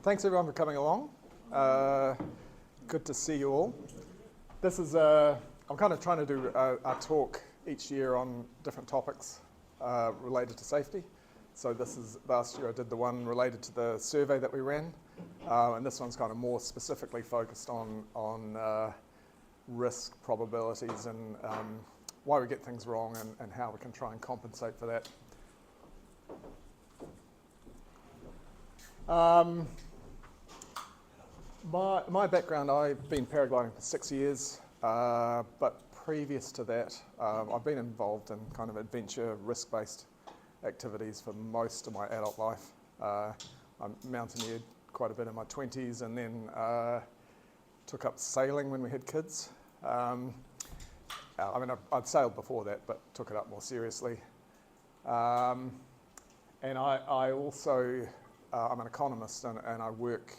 Thanks everyone for coming along. Good to see you all. This is, I'm kind of trying to do a talk each year on different topics related to safety. So this is, last year I did the one related to the survey that we ran, and this one's kind of more specifically focused on risk probabilities and why we get things wrong and how we can try and compensate for that. My background, I've been paragliding for 6 years, but previous to that, I've been involved in kind of adventure risk-based activities for most of my adult life. I mountaineered quite a bit in my 20s and then took up sailing when we had kids. I'd sailed before that, but took it up more seriously. And I also, I'm an economist and I work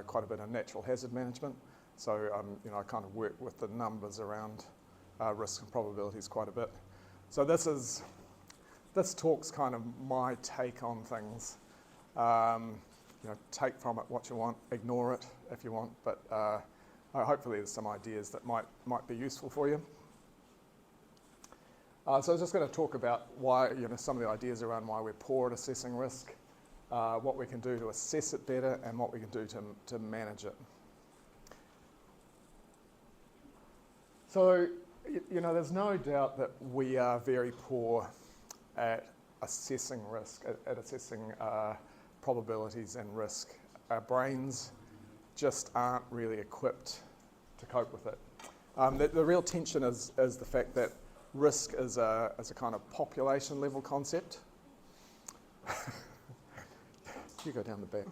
quite a bit in natural hazard management. So I kind of work with the numbers around risk and probabilities quite a bit. So this talk's kind of my take on things. Take from it what you want, ignore it if you want, but hopefully there's some ideas that might be useful for you. So I was just going to talk about why, some of the ideas around why we're poor at assessing risk, what we can do to assess it better, and what we can do to manage it. So, there's no doubt that we are very poor at assessing risk, at assessing probabilities and risk. Our brains just aren't really equipped to cope with it. The real tension is the fact that risk is a kind of population level concept. You go down the back.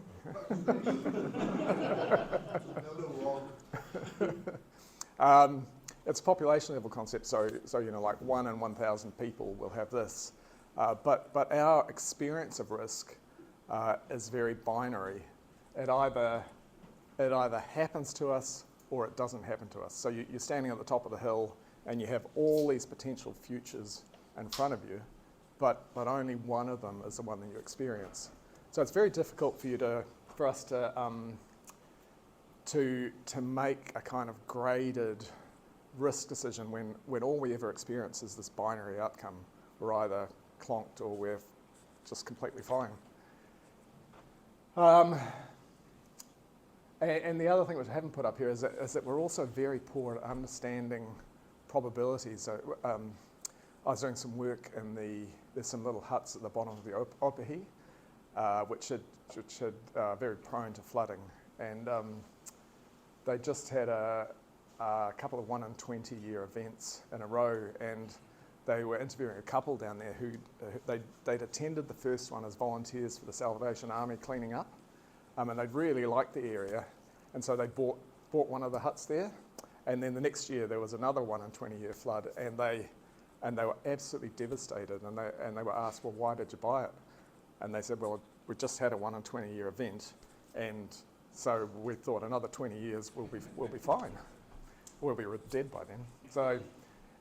It's a population level concept, so like 1 in 1,000 people will have this. But our experience of risk is very binary. It either happens to us or it doesn't happen to us. So you're standing at the top of the hill and you have all these potential futures in front of you, but only one of them is the one that you experience. So it's very difficult for us to make a kind of graded risk decision when all we ever experience is this binary outcome. We're either clonked or we're just completely fine. And the other thing which I haven't put up here is that we're also very poor at understanding probabilities. So I was doing some work there's some little huts at the bottom of the Otahi, which are very prone to flooding, and they just had a couple of 1 in 20 year events in a row, and they were interviewing a couple down there who they'd attended the first one as volunteers for the Salvation Army cleaning up, and they'd really liked the area, and so they bought one of the huts there, and then the next year there was another 1 in 20 year flood, and they were absolutely devastated, and they were asked, well, why did you buy it? And they said, well, we just had a 1 in 20 year event, and so we thought another 20 years we'll be fine. We'll be dead by then. So,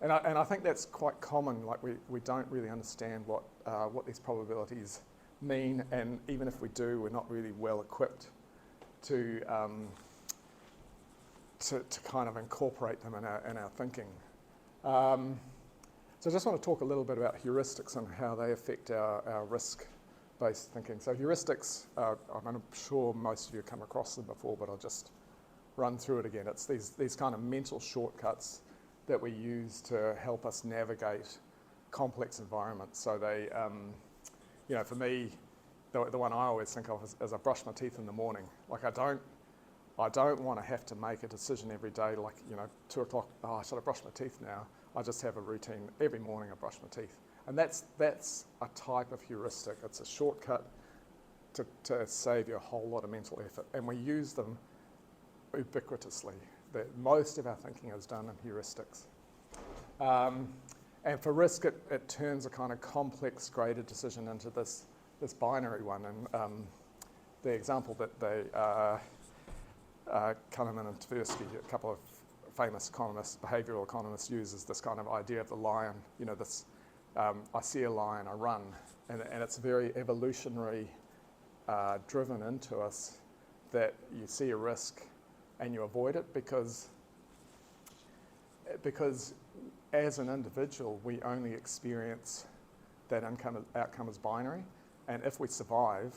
and I think that's quite common. Like we don't really understand what these probabilities mean, and even if we do, we're not really well equipped to kind of incorporate them in our thinking. So I just want to talk a little bit about heuristics and how they affect our risk-based thinking. So heuristics, I'm sure most of you have come across them before, but I'll just run through it again. It's these kind of mental shortcuts that we use to help us navigate complex environments. So they, for me, the one I always think of is I brush my teeth in the morning. Like I don't want to have to make a decision every day, like 2 o'clock, should I brush my teeth now? I just have a routine. Every morning I brush my teeth. And that's a type of heuristic. It's a shortcut to save you a whole lot of mental effort. And we use them ubiquitously. Most of our thinking is done in heuristics. And for risk, it turns a kind of complex graded decision into this binary one. And the example that Kahneman and Tversky, a couple of famous economists, behavioural economists, use is this kind of idea of the lion. I see a lion, I run, and it's very evolutionary driven into us that you see a risk and you avoid it, because as an individual, we only experience that outcome as binary, and if we survive,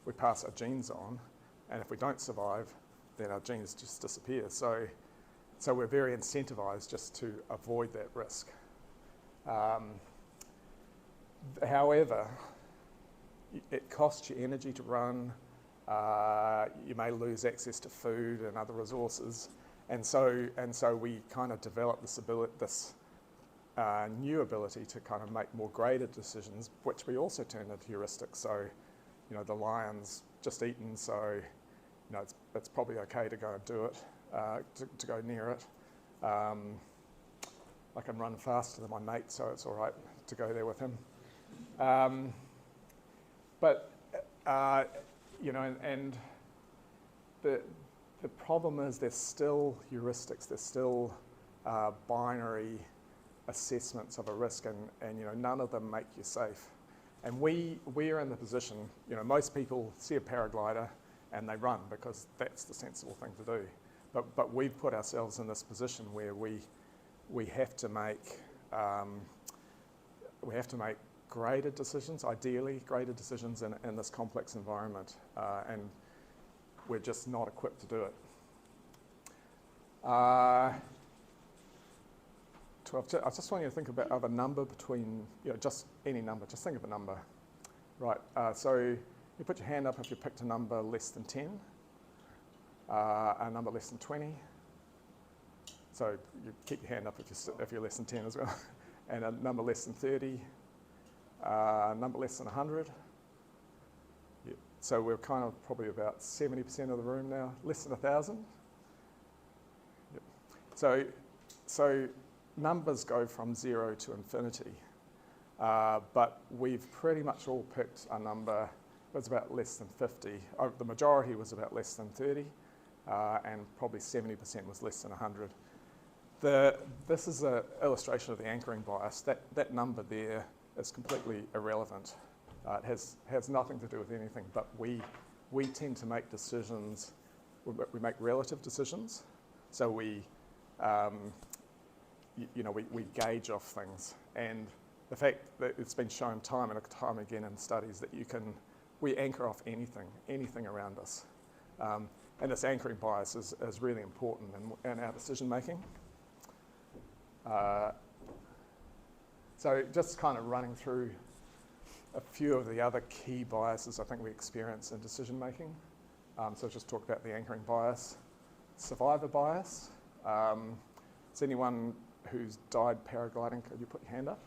we pass our genes on, and if we don't survive, then our genes just disappear. So we're very incentivized just to avoid that risk. However, it costs you energy to run. You may lose access to food and other resources, and so we kind of develop this new ability to kind of make more graded decisions, which we also turn into heuristics. So, the lion's just eaten, so it's probably okay to go and do it, to go near it. I can run faster than my mate, so it's all right to go there with him. And the problem is there's still heuristics, there's still binary assessments of a risk, and none of them make you safe. And we are in the position, most people see a paraglider and they run because that's the sensible thing to do. But we've put ourselves in this position where we have to make graded decisions, ideally graded decisions in this complex environment, and we're just not equipped to do it. 12. I just want you to think of a number between, just any number. Just think of a number, right? So you put your hand up if you picked a number less than 10, a number less than 20. So you keep your hand up if you're less than 10 as well, and a number less than 30, a number less than 100. Yeah. So we're kind of probably about 70% of the room now, less than 1,000. Yep. So numbers go from 0 to infinity, but we've pretty much all picked a number that's about less than 50. The majority was about less than 30, and probably 70% was less than 100. This is an illustration of the anchoring bias. That number there is completely irrelevant. It has nothing to do with anything, but we tend to make decisions, we make relative decisions, so we gauge off things. And the fact that it's been shown time and time again in studies that we anchor off anything around us. And this anchoring bias is really important in our decision making. So just kind of running through a few of the other key biases I think we experience in decision making. So just talk about the anchoring bias. Survivor bias. Is anyone who's died paragliding, could you put your hand up?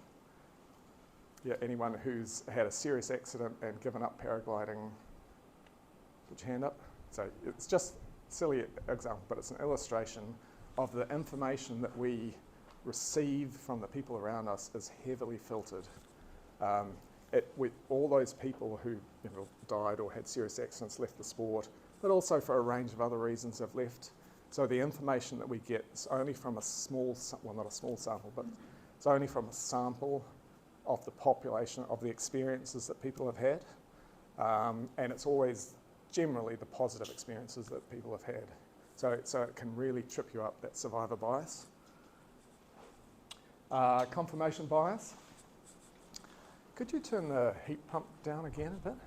Yeah, anyone who's had a serious accident and given up paragliding, put your hand up. So it's just a silly example, but it's an illustration of the information that we receive from the people around us is heavily filtered. With all those people who died or had serious accidents, left the sport, but also for a range of other reasons have left. So the information that we get is only from not a small sample, but it's only from a sample of the population, of the experiences that people have had. And it's always generally the positive experiences that people have had. So it can really trip you up, that survivor bias. Confirmation bias. Could you turn the heat pump down again a bit?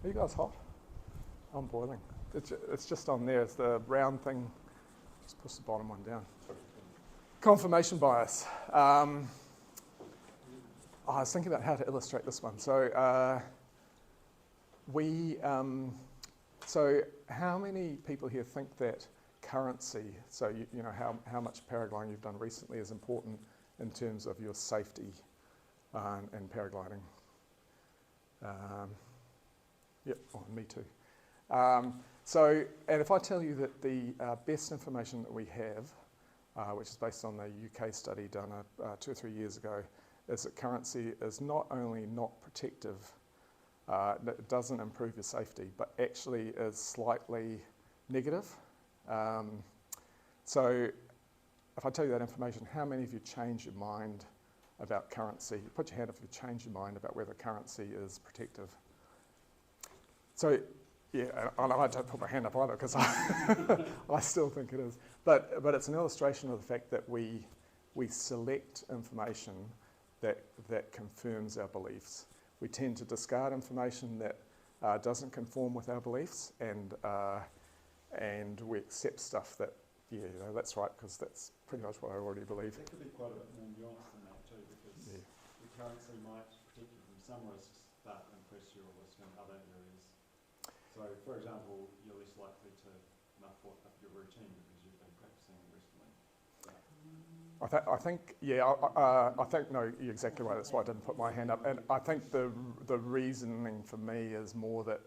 Are you guys hot? I'm boiling. It's just on there. It's the round thing. Just push the bottom one down. Confirmation bias. I was thinking about how to illustrate this one. So so how many people here think that currency, so how much paragliding you've done recently is important in terms of your safety and paragliding? Yep, me too. And if I tell you that the best information that we have, which is based on the UK study done 2 or 3 years ago, is that currency is not only not protective, it doesn't improve your safety, but actually is slightly negative. So if I tell you that information, how many of you change your mind about currency? Put your hand up if you change your mind about whether currency is protective. So Yeah, and I don't put my hand up either because I still think it is. But it's an illustration of the fact that we select information that confirms our beliefs. We tend to discard information that doesn't conform with our beliefs, and we accept stuff that, yeah, that's right because that's pretty much what I already believe. There could be quite a bit more nuance than that too, because the currency might protect you from some risks but impress your risk in other areas. So, for example, you're less likely to muff up your routine because you've been practicing recently. I think no, you're exactly right. That's why I didn't put my hand up. And I think the reasoning for me is more that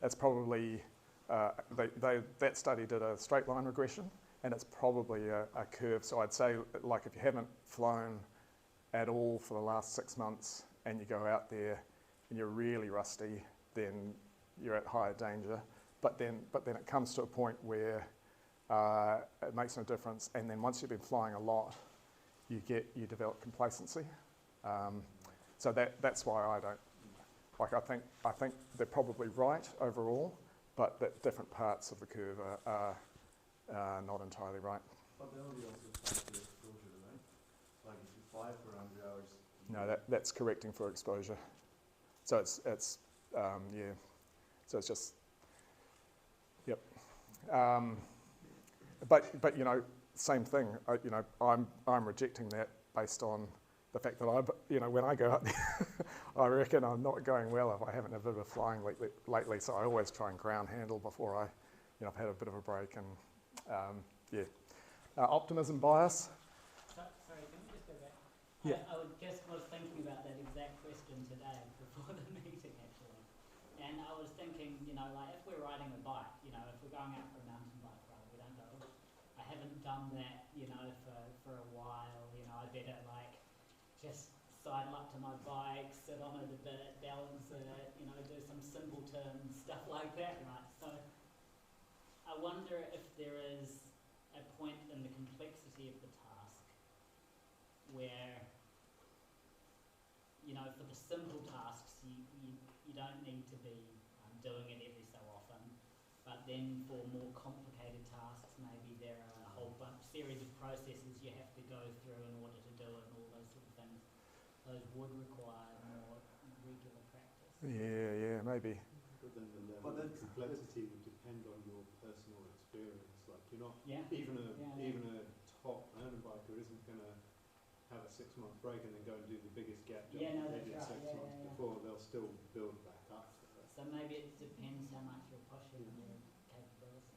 it's probably that study did a straight line regression, and it's probably a curve. So I'd say, like, if you haven't flown at all for the last 6 months and you go out there and you're really rusty, then you're at higher danger. But then it comes to a point where it makes no difference, and then once you've been flying a lot, you develop complacency. So that's why I don't like. I think they're probably right overall, but that different parts of the curve are not entirely right. But they'll be also tied to exposure, right? Like if you fly for 100 hours. No, that's correcting for exposure. So it's yeah. So it's just yep. But you know, same thing. I'm rejecting that based on the fact that when I go out there, I reckon I'm not going well if I haven't had a bit of flying lately. So I always try and ground handle before I've had a bit of a break, and yeah. Optimism bias. Sorry, can we just go back? Yeah. I was thinking about that exact question today before the meeting actually, and I was thinking, like if we're riding a bike, if we're going out for a mountain bike ride, we don't go. I haven't done that, for a while. I better just sidle up to my bike, sit on it a bit, balance it, do some simple turns, stuff like that, right? So I wonder if there is a point in the complexity of the task where, for the simple tasks, you don't need to be doing it every so often, but then for more complicated tasks, maybe there are a whole series of processes you have to go through in order to do it, and all those sort of things. Those would require more regular practice. Yeah, maybe. But then the level of complexity would depend on your personal experience. Like you're not even a top mountain biker isn't going to have a 6-month break and then go and do the biggest gap jump they did 6 months before. They'll still build back up. So maybe it depends how much you're pushing your capability.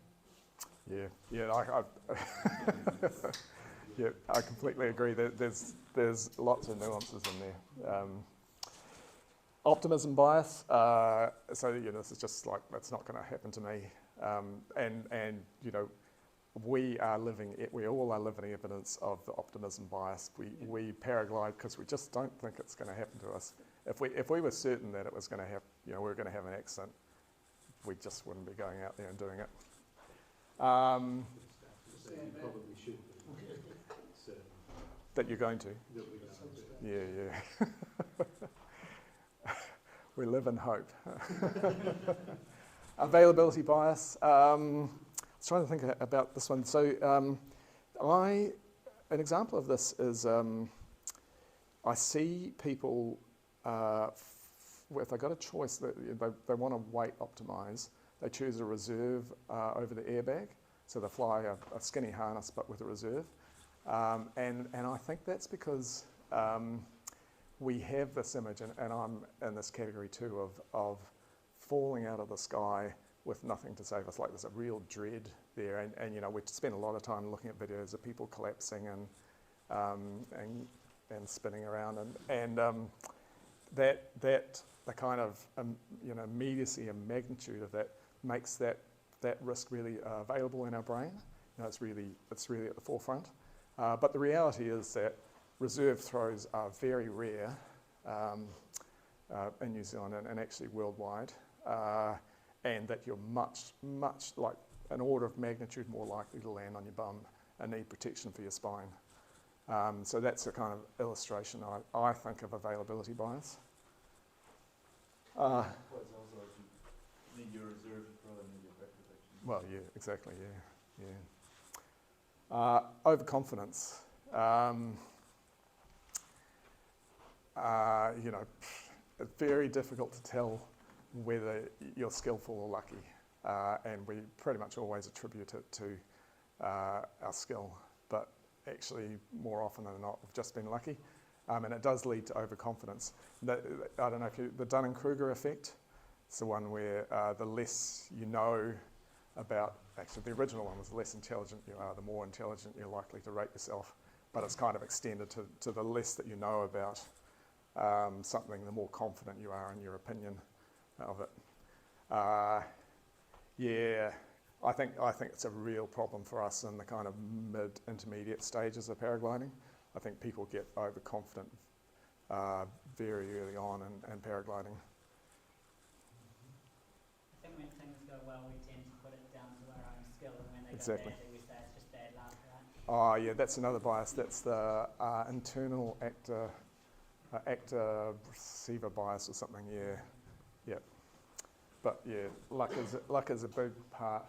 I completely agree. There's lots of nuances in there. Optimism bias. So this is just like, that's not going to happen to me. And we all are living evidence of the optimism bias. We paraglide because we just don't think it's going to happen to us. If we were certain that it was going to happen, we were going to have an accident, we just wouldn't be going out there and doing it. So you probably should be. That you're going to? Yeah. We live in hope. Availability bias. I was trying to think about this one. So an example of this is I see people, if they got a choice, they want to weight optimize, they choose a reserve over the airbag. So they fly a skinny harness but with a reserve. And I think that's because we have this image, and I'm in this category too, of falling out of the sky with nothing to save us. Like there's a real dread there, and we spend a lot of time looking at videos of people collapsing and spinning around, and that the kind of immediacy and magnitude of that makes that risk really available in our brain. It's really at the forefront. But the reality is that reserve throws are very rare in New Zealand and actually worldwide, and that you're much like an order of magnitude more likely to land on your bum and need protection for your spine. So that's a kind of illustration, I think, of availability bias. It's also if you need your reserve Well, yeah, exactly, yeah. Overconfidence. You know, it's very difficult to tell whether you're skillful or lucky, and we pretty much always attribute it to our skill, but actually more often than not we've just been lucky, and it does lead to overconfidence. I don't know if the Dunning-Kruger effect. It's the one where the less you know about, actually the original one was the less intelligent you are, the more intelligent you're likely to rate yourself, but it's kind of extended to the less that you know about something, the more confident you are in your opinion of it. Yeah, I think it's a real problem for us in the kind of mid-intermediate stages of paragliding. I think people get overconfident very early on in paragliding. I think when things go well, we tend to put it down to our own skill, and when they Exactly. go badly, we say it's just bad luck, right? Oh yeah, that's another bias. That's the internal actor-receiver bias or something. Yeah. But yeah, luck is a big part.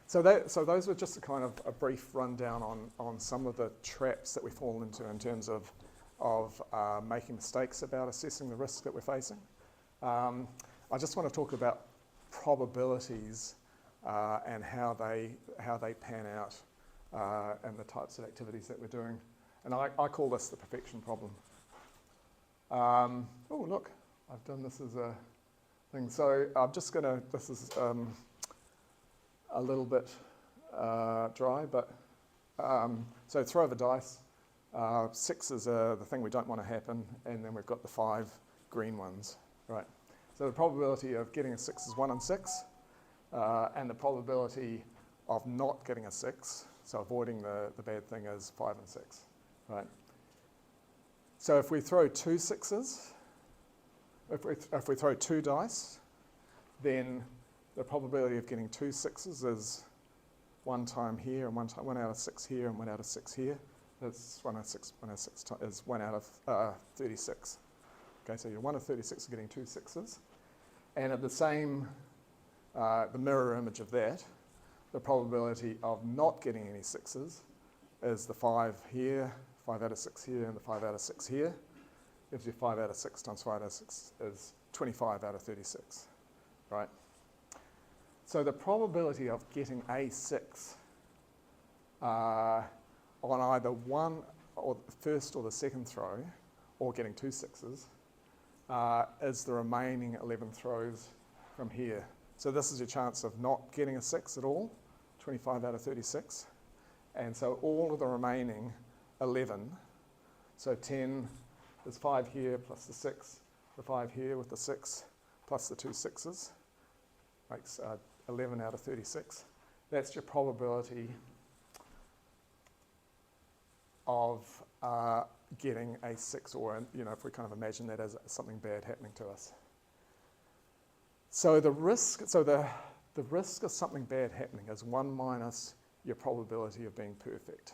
So those were just a brief rundown on some of the traps that we fall into in terms of making mistakes about assessing the risk that we're facing. I just want to talk about probabilities and how they pan out and the types of activities that we're doing. And I call this the perfection problem. Oh look, I've done this as a thing. So I'm just going to, this is a little bit dry, but so throw of a dice. 6 is the thing we don't want to happen, and then we've got the 5 green ones, right? So the probability of getting a 6 is 1 in 6, and the probability of not getting a 6, so avoiding the bad thing, is 5 in 6, right? So if we throw 2 6s, if we throw 2 dice, then the probability of getting 2 6s is 1 time here, and 1 out of 6 here, and 1 out of 6 here. That's 1 out of 6 is 1 out of 36. Okay, so you're 1 of 36 getting 2 6s. And at the same, the mirror image of that, the probability of not getting any 6s is the 5 here, 5 out of 6 here, and the 5 out of 6 here. Gives you 5 out of 6 times 5 out of 6 is 25 out of 36, right? So the probability of getting a 6 on either one or the first or the second throw, or getting 2 6s, is the remaining 11 throws from here. So this is your chance of not getting a 6 at all, 25 out of 36. And so all of the remaining 11, so 10, there's 5 here plus the 6, the 5 here with the 6 plus the 2 6s, makes 11 out of 36. That's your probability of getting a 6, or if we kind of imagine that as something bad happening to us. So the risk of something bad happening is 1 minus your probability of being perfect,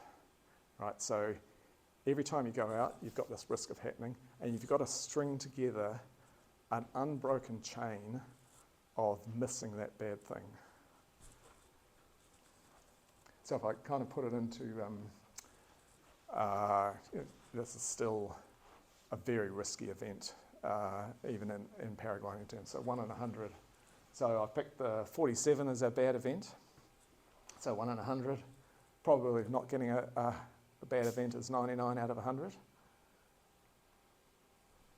right? So every time you go out, you've got this risk of happening, and you've got to string together an unbroken chain of missing that bad thing. So if I kind of put it into, this is still a very risky event, even in paragliding terms, so 1 in 100. So I picked the 47 as a bad event, so 1 in 100. Probability of not getting a bad event is 99 out of 100.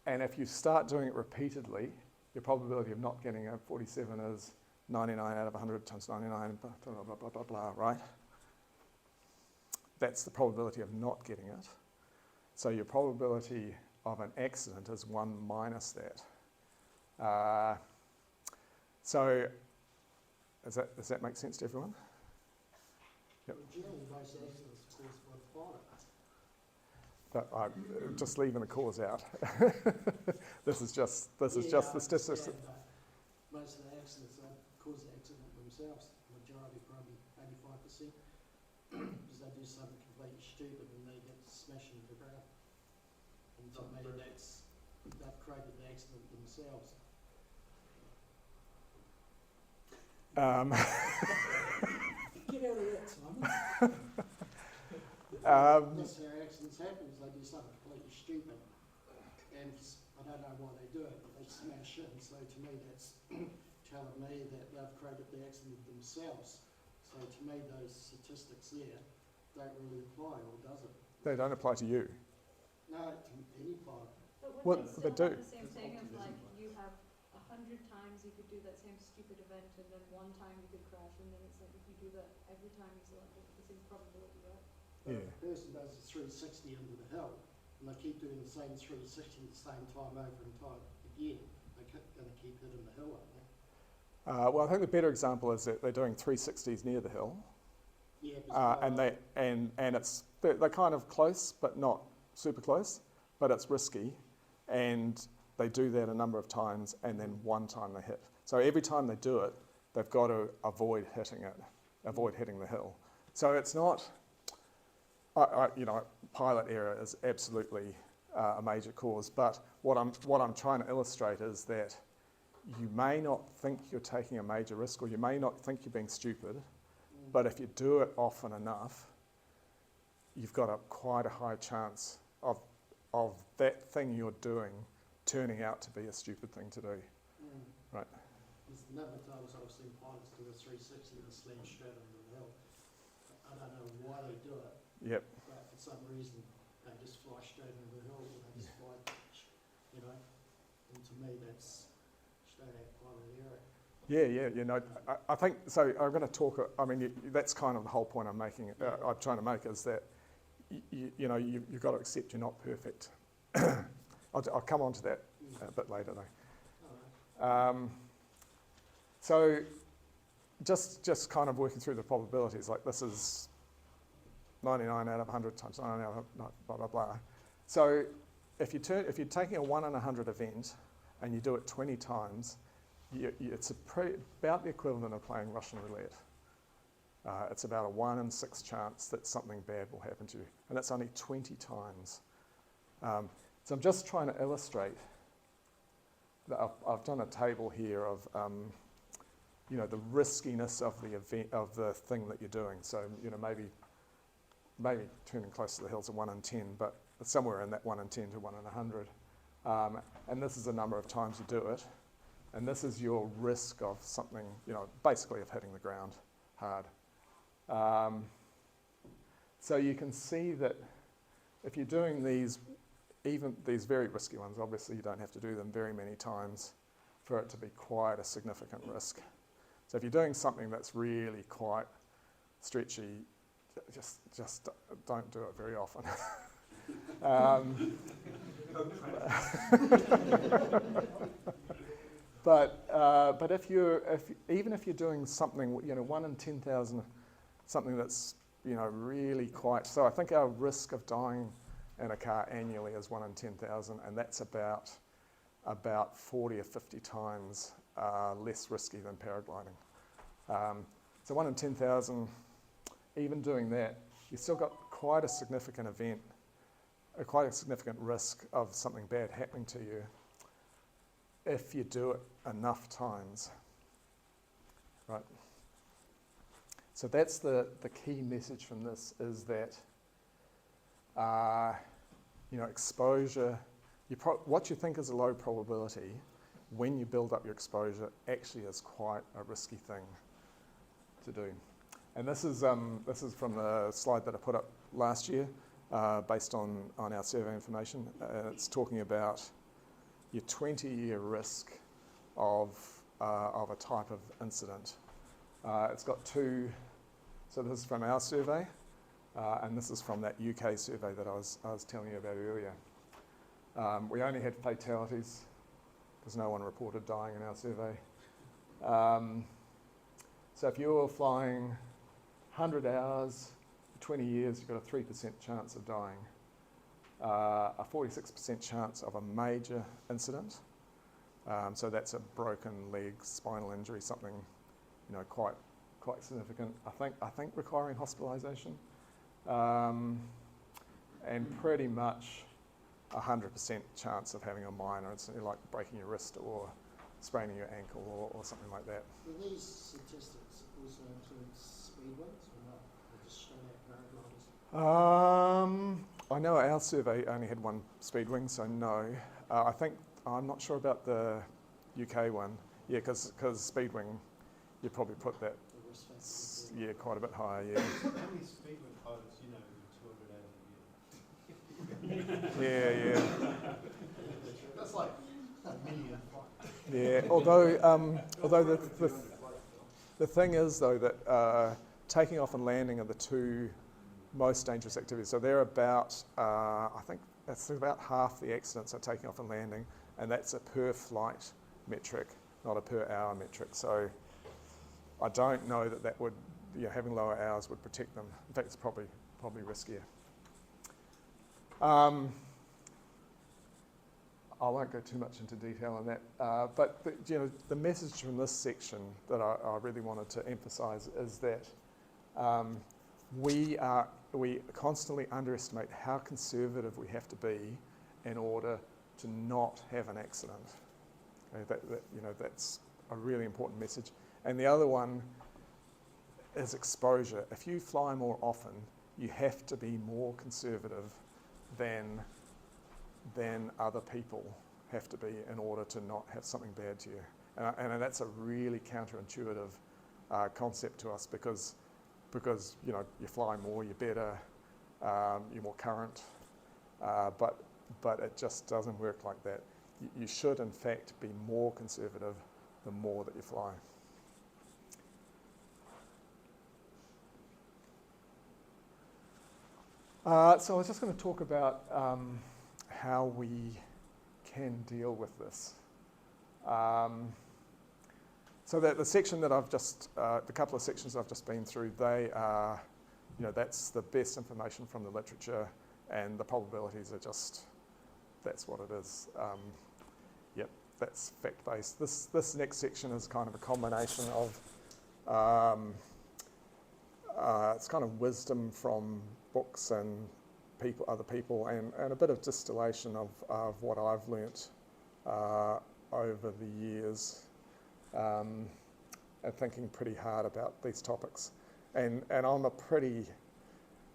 And if you start doing it repeatedly, your probability of not getting a 47 is 99 out of 100 times 99, blah, blah, blah, blah, blah, blah, right? That's the probability of not getting it. So your probability of an accident is 1 minus that. So does that make sense to everyone? Yep. Generally, most accidents are caused by the pilot. But I'm just leaving the cause out. This is just the statistics. Most of the accidents cause the accident themselves. The majority, probably 85%, because they do something completely stupid and they get smashed into the ground. And to me, they've created the accident themselves. Get out of that, Simon. That's how accidents happen, is they do something completely stupid. And I don't know why they do it, but they smash in. So to me, that's telling me that they've created the accident themselves. So to me, those statistics there don't really apply, or does it? They don't apply to you. No, to any pilot. But Well, would they they still do. have the same thing of like, you have 100 times you could do that same stupid event and then one time you could crash, and then it's like if you do that every time you still have the same probability, right? But Yeah. if a person does a 360 under the hill, and they keep doing the same 360 at the same time over and time again, they're going to keep hitting the hill, aren't they? Well, I think the better example is that they're doing 360s near the hill, Yeah, but and they're kind of close, but not super close, but it's risky, and they do that a number of times, and then one time they hit. So every time they do it, they've got to avoid hitting the hill. So it's not, pilot error is absolutely a major cause. But what I'm trying to illustrate is that you may not think you're taking a major risk, or you may not think you're being stupid, but if you do it often enough, you've got quite a high chance of that thing you're doing turning out to be a stupid thing to do. Right. There's a number of times I've seen pilots do a 360 and slam straight under the hill. I don't know why they do it, Yep. but for some reason they just fly straight into the hill, or they just fly, and to me that's straight out pilot error. Yeah. I think so. I'm going to talk. I mean, that's kind of the whole point I'm making. I'm trying to make is that you've got to accept you're not perfect. I'll come on to that a bit later though. So just kind of working through the probabilities, like this is 99 out of 100 times 99 out of blah blah blah. So if you're taking a 1 in 100 event and you do it 20 times, it's about the equivalent of playing Russian roulette. It's about a 1 in 6 chance that something bad will happen to you, and that's only 20 times. So I'm just trying to illustrate that I've done a table here of the riskiness of the event, of the thing that you're doing. So maybe turning close to the hill's a 1 in 10, but it's somewhere in that 1 in 10 to 1 in 100. And this is the number of times you do it, and this is your risk of something, basically of hitting the ground hard. So you can see that if you're doing even these very risky ones, obviously you don't have to do them very many times for it to be quite a significant risk. So if you're doing something that's really quite stretchy, just don't do it very often. But even if you're doing something, 1 in 10,000, something that's really quite. So I think our risk of dying in a car annually is 1 in 10,000, and that's about 40 or 50 times less risky than paragliding. So 1 in 10,000, even doing that, you've still got quite a significant event, quite a significant risk of something bad happening to you if you do it enough times, right? So that's the key message from this, is that exposure, what you think is a low probability, when you build up your exposure, actually is quite a risky thing to do. And this is from the slide that I put up last year, based on our survey information. It's talking about your 20-year risk of a type of incident. It's got two. So this is from our survey, and this is from that UK survey that I was telling you about earlier. We only had fatalities because no one reported dying in our survey. So if you're flying 100 hours for 20 years, you've got a 3% chance of dying. A 46% chance of a major incident. So that's a broken leg, spinal injury, something quite significant. I think requiring hospitalisation, and pretty much 100% chance of having a minor. It's like breaking your wrist or spraining your ankle or something like that. Do these statistics also include speed wins or not? Or just straight out paragliders? I know our survey only had one speed wing, so no. I think, I'm not sure about the UK one. Yeah, because speed wing, you probably put that, The risk factor would be- yeah, quite a bit higher, yeah. How many speedwing pilots you know with 200 hours a year? Yeah, That's like a million flights. yeah. Although the thing is though that taking off and landing are the two most dangerous activities. So they're about, I think that's about half the accidents are taking off and landing, and that's a per flight metric, not a per hour metric. So I don't know that would, having lower hours would protect them. In fact, it's probably riskier. I won't go too much into detail on that, but the message from this section that I really wanted to emphasise is that we constantly underestimate how conservative we have to be in order to not have an accident. Okay, that's a really important message. And the other one is exposure. If you fly more often, you have to be more conservative than other people have to be in order to not have something bad to you. And that's a really counterintuitive concept to us because you fly more, you're better, you're more current, but it just doesn't work like that. You should in fact be more conservative the more that you fly. So I was just going to talk about how we can deal with this. So that the section that I've just, the couple of sections I've just been through, they are, that's the best information from the literature, and the probabilities are just, that's what it is. Yep, that's fact-based. This next section is kind of a combination of, it's kind of wisdom from books and other people, and a bit of distillation of what I've learnt over the years, and thinking pretty hard about these topics. And I'm a pretty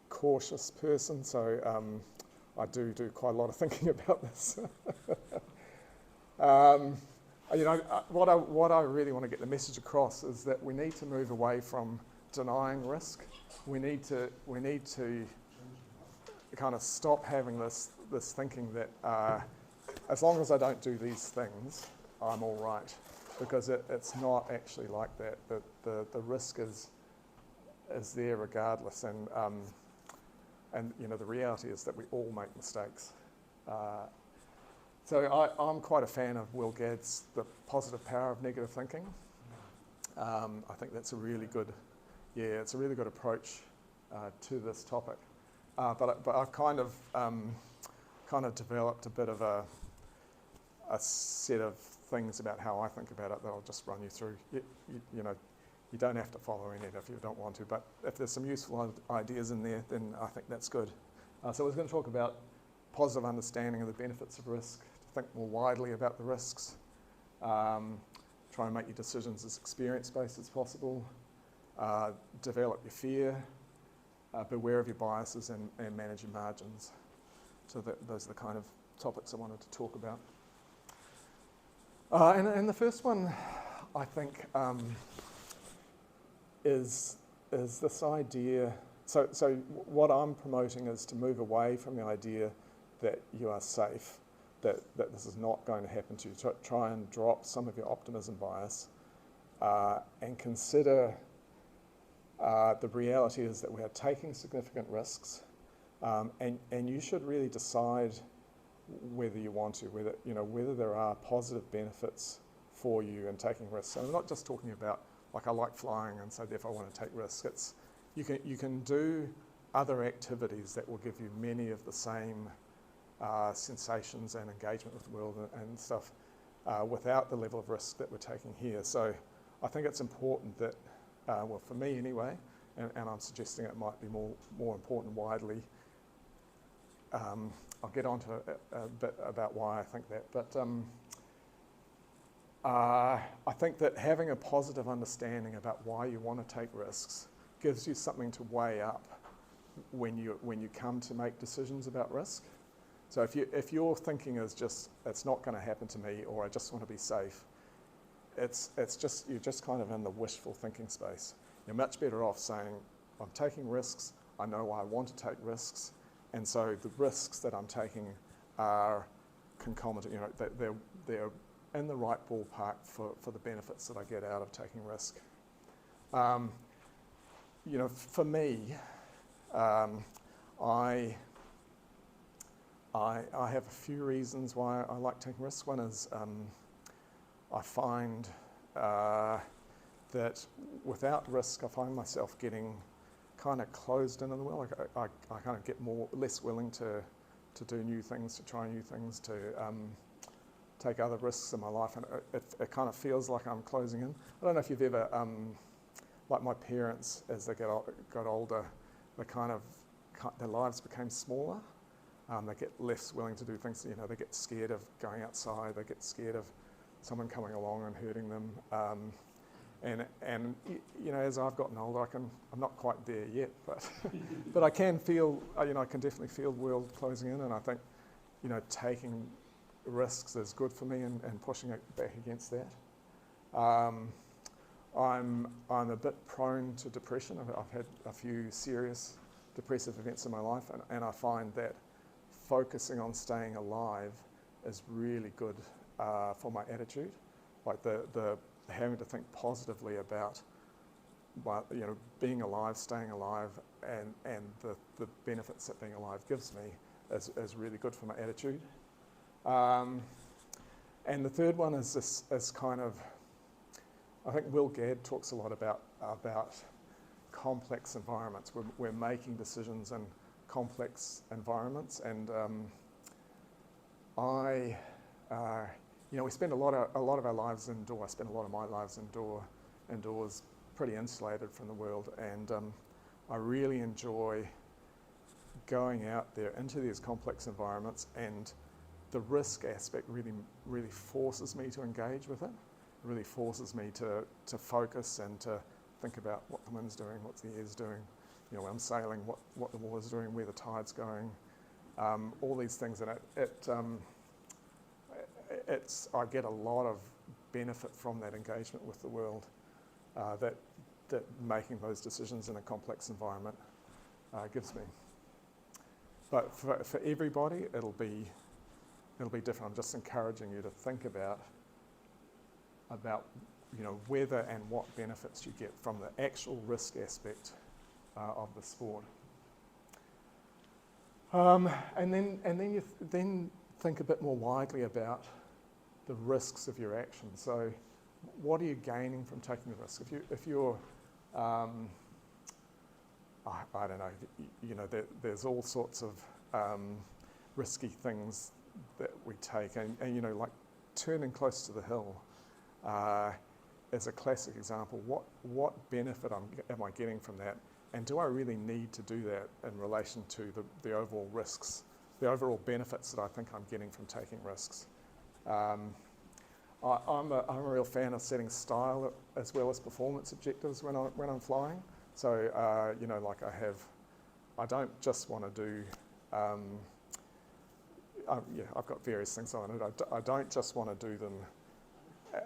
cautious person, so I do quite a lot of thinking about this. What I really want to get the message across is that we need to move away from denying risk. We need to kind of stop having this thinking that as long as I don't do these things, I'm all right, because it's not actually like that. The risk is there regardless, and the reality is that we all make mistakes. So I'm quite a fan of Will Gadd's The Positive Power of Negative Thinking. I think that's a really good, it's a really good approach to this topic. But I've kind of developed a bit of a set of things about how I think about it that I'll just run you through. You don't have to follow any of it if you don't want to, but if there's some useful ideas in there, then I think that's good. So we're going to talk about positive understanding of the benefits of risk, to think more widely about the risks, try and make your decisions as experience-based as possible, develop your fear, beware of your biases, and manage your margins. So those are the kind of topics I wanted to talk about. And the first one, I think, is this idea. So what I'm promoting is to move away from the idea that you are safe, that this is not going to happen to you. Try and drop some of your optimism bias, and consider the reality is that we are taking significant risks, and you should really decide whether you want to, whether there are positive benefits for you in taking risks. So I'm not just talking about, like, I like flying and so therefore I want to take risks. You can do other activities that will give you many of the same sensations and engagement with the world and stuff without the level of risk that we're taking here. So I think it's important that, well, for me anyway, and I'm suggesting it might be more important widely. I'll get on to a bit about why I think that, but I think that having a positive understanding about why you want to take risks gives you something to weigh up when you come to make decisions about risk. So if your thinking is just, it's not going to happen to me, or I just want to be safe, it's just, you're just kind of in the wishful thinking space. You're much better off saying, I'm taking risks, I know why I want to take risks, and so the risks that I'm taking are concomitant, you know, they're in the right ballpark for the benefits that I get out of taking risk. You know, for me, I have a few reasons why I like taking risks. One is I find that without risk, I find myself getting kind of closed in the world. I kind of get less willing to do new things, to try new things, to take other risks in my life, and it kind of feels like I'm closing in. I don't know if you've ever, like my parents, as they got older, their lives became smaller. They get less willing to do things. You know, they get scared of going outside. They get scared of someone coming along and hurting them. And you know, as I've gotten older, I'm not quite there yet, but I can feel, you know, I can definitely feel the world closing in, and I think, you know, taking risks is good for me, and pushing it back against that. I'm a bit prone to depression. I've had a few serious depressive events in my life, and I find that focusing on staying alive is really good for my attitude. Like the having to think positively about, you know, being alive, staying alive, and the benefits that being alive gives me is really good for my attitude. And the third one is this kind of, I think Will Gadd talks a lot about complex environments. We're making decisions in complex environments, and you know, we spend a lot of our lives indoors. I spend a lot of my lives indoors, pretty insulated from the world, and I really enjoy going out there into these complex environments, and the risk aspect really forces me to engage with it. It really forces me to focus and to think about what the wind's doing, what the air's doing, you know, when I'm sailing, what the water's doing, where the tide's going, all these things, and I get a lot of benefit from that engagement with the world, that making those decisions in a complex environment gives me. But for everybody, it'll be different. I'm just encouraging you to think about you know, whether and what benefits you get from the actual risk aspect of the sport. And then you then think a bit more widely about the risks of your actions. So, what are you gaining from taking the risk? If you're I don't know, you know, there's all sorts of risky things that we take, and you know, like turning close to the hill is a classic example. What benefit am I getting from that, and do I really need to do that in relation to the overall risks, the overall benefits that I think I'm getting from taking risks? I'm a real fan of setting style as well as performance objectives when I'm flying. So you know, like I don't just want to do. Yeah, I've got various things on it. I don't just want to do them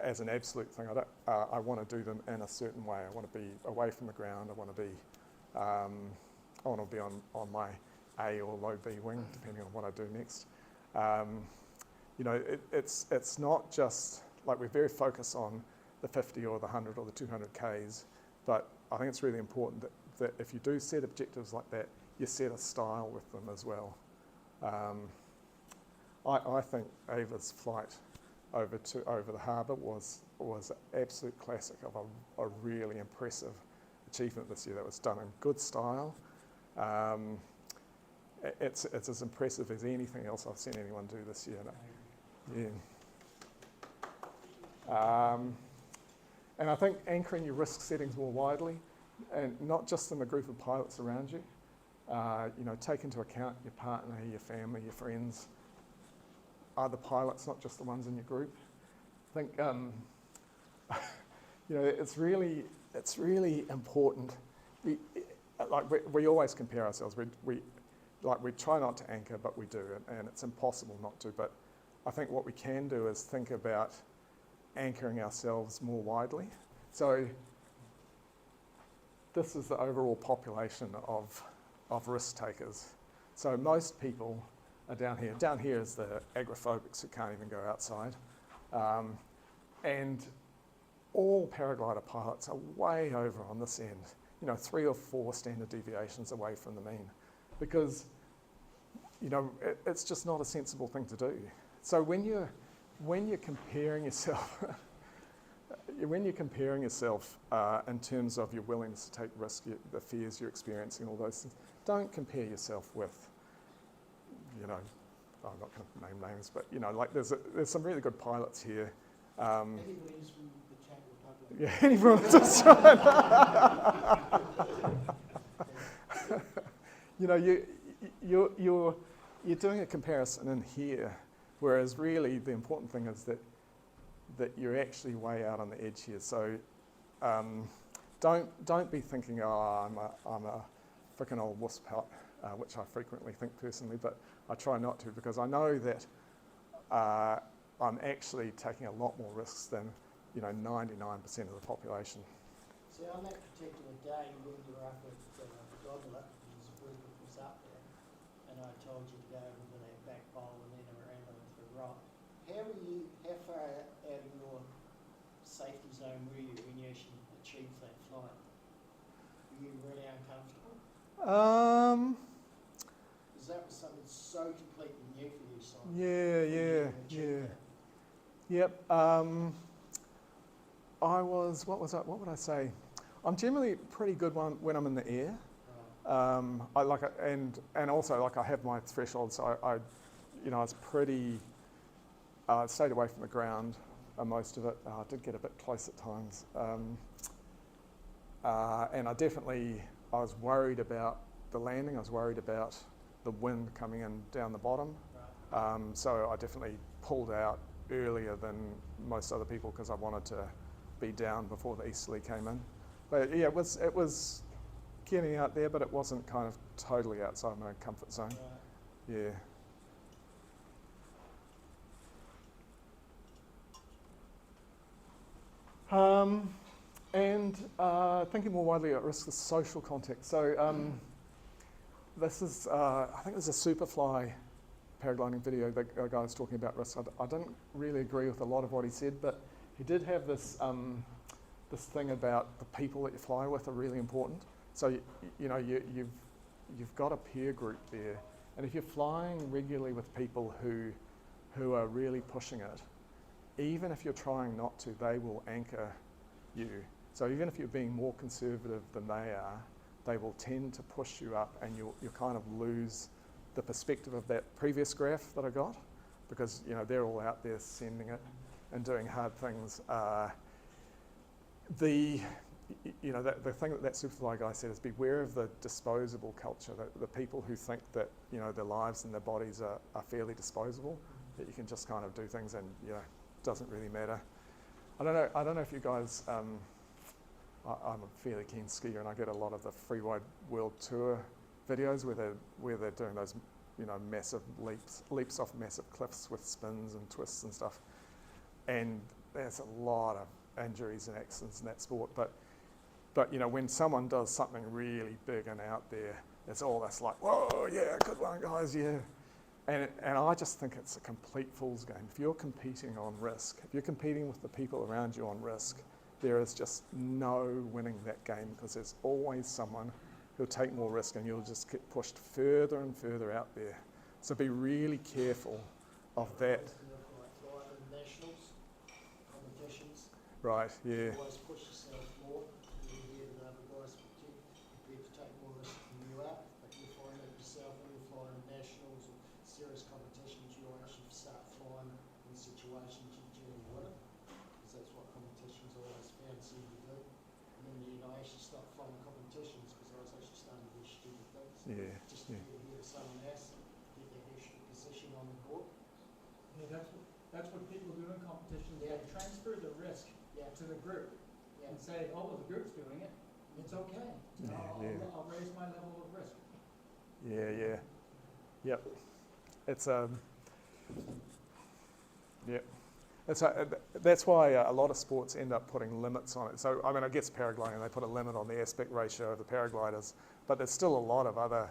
as an absolute thing. I want to do them in a certain way. I want to be away from the ground. I want to be on my A or low B wing, depending on what I do next. You know, it's not just like we're very focused on the 50 or the 100 or the 200 Ks, but I think it's really important that if you do set objectives like that, you set a style with them as well. I think Ava's flight over the harbour was an absolute classic of a really impressive achievement this year. That was done in good style. It's as impressive as anything else I've seen anyone do this year. Yeah. And I think anchoring your risk settings more widely, and not just in the group of pilots around you. You know, take into account your partner, your family, your friends, other pilots, not just the ones in your group. I think you know, it's really important. We always compare ourselves. We try not to anchor, but we do, and it's impossible not to. But I think what we can do is think about anchoring ourselves more widely. So this is the overall population of risk takers. So most people are down here. Down here is the agoraphobics who can't even go outside. And all paraglider pilots are way over on this end, you know, 3 or 4 standard deviations away from the mean, because, you know, it's just not a sensible thing to do. So when you're comparing yourself, in terms of your willingness to take risk, the fears you're experiencing, all those things, don't compare yourself with, you know, I'm not going to name names, but, you know, like there's some really good pilots here. Anybody's from the Czech Republic. Yeah, anyone that's right. You know, you're doing a comparison in here, whereas really the important thing is that you're actually way out on the edge here. So don't be thinking, oh, I'm a freaking old wuss pelt, which I frequently think personally, but I try not to, because I know that I'm actually taking a lot more risks than, you know, 99% of the population. See, on that particular day when you were up with Gondola, was up there, and I told you to go over that back bowl and then around onto the rock. How far out of your safety zone were you when you actually achieved that flight? Were you really uncomfortable? Because that was something so completely new for you, Simon. Yeah. Yep. What would I say? I'm generally pretty good when I'm in the air. Right. And also like I have my thresholds. So I you know, I was pretty. Stayed away from the ground most of it. I did get a bit close at times, and I was worried about the landing. I was worried about the wind coming in down the bottom. Right. So I definitely pulled out earlier than most other people because I wanted to be down before the easterly came in. But yeah, it was getting out there, but it wasn't kind of totally outside my comfort zone. Right. Yeah. And thinking more widely about risk, the social context. So this is, I think there's a Superfly paragliding video that a guy was talking about risk. I didn't really agree with a lot of what he said, but he did have this this thing about the people that you fly with are really important. So you know you've got a peer group there, and if you're flying regularly with people who are really pushing it, even if you're trying not to, they will anchor you. So even if you're being more conservative than they are, they will tend to push you up, and you'll kind of lose the perspective of that previous graph that I got, because you know they're all out there sending it and doing hard things. The thing that Superfly guy said is beware of the disposable culture, the people who think that, you know, their lives and their bodies are fairly disposable, that you can just kind of do things and, you know, it doesn't really matter. I don't know if you guys, I'm a fairly keen skier and I get a lot of the Free Wide World Tour videos where they're doing those, you know, massive leaps off massive cliffs with spins and twists and stuff. And there's a lot of injuries and accidents in that sport, but you know, when someone does something really big and out there, it's all this like, whoa, yeah, good one, guys, yeah. And I just think it's a complete fool's game. If you're competing on risk, if you're competing with the people around you on risk, there is just no winning that game, because there's always someone who'll take more risk and you'll just get pushed further and further out there. So be really careful of that. Nationals, competitions. Right, yeah. You always push yourself more. You're here than other guys prepared to take more risk than you are. But you find that yourself when you're flying nationals or serious competitions, you'll actually start flying in situations you generally wouldn't, because that's what competitions always fancy you to do. And then you know, I actually stopped flying competitions because I was actually starting to do stupid things. Yeah, Just to get ahead of someone else, get that extra position on the board. Yeah, that's what people do in competitions. Yeah. They transfer the risk Yeah, to the group yeah. and say, oh, well, the group's doing it, it's okay. Yeah, I'll raise my level of risk. Yeah. Yep. It's Yep. That's why a lot of sports end up putting limits on it. So, I mean, I guess paragliding, they put a limit on the aspect ratio of the paragliders, but there's still a lot of other,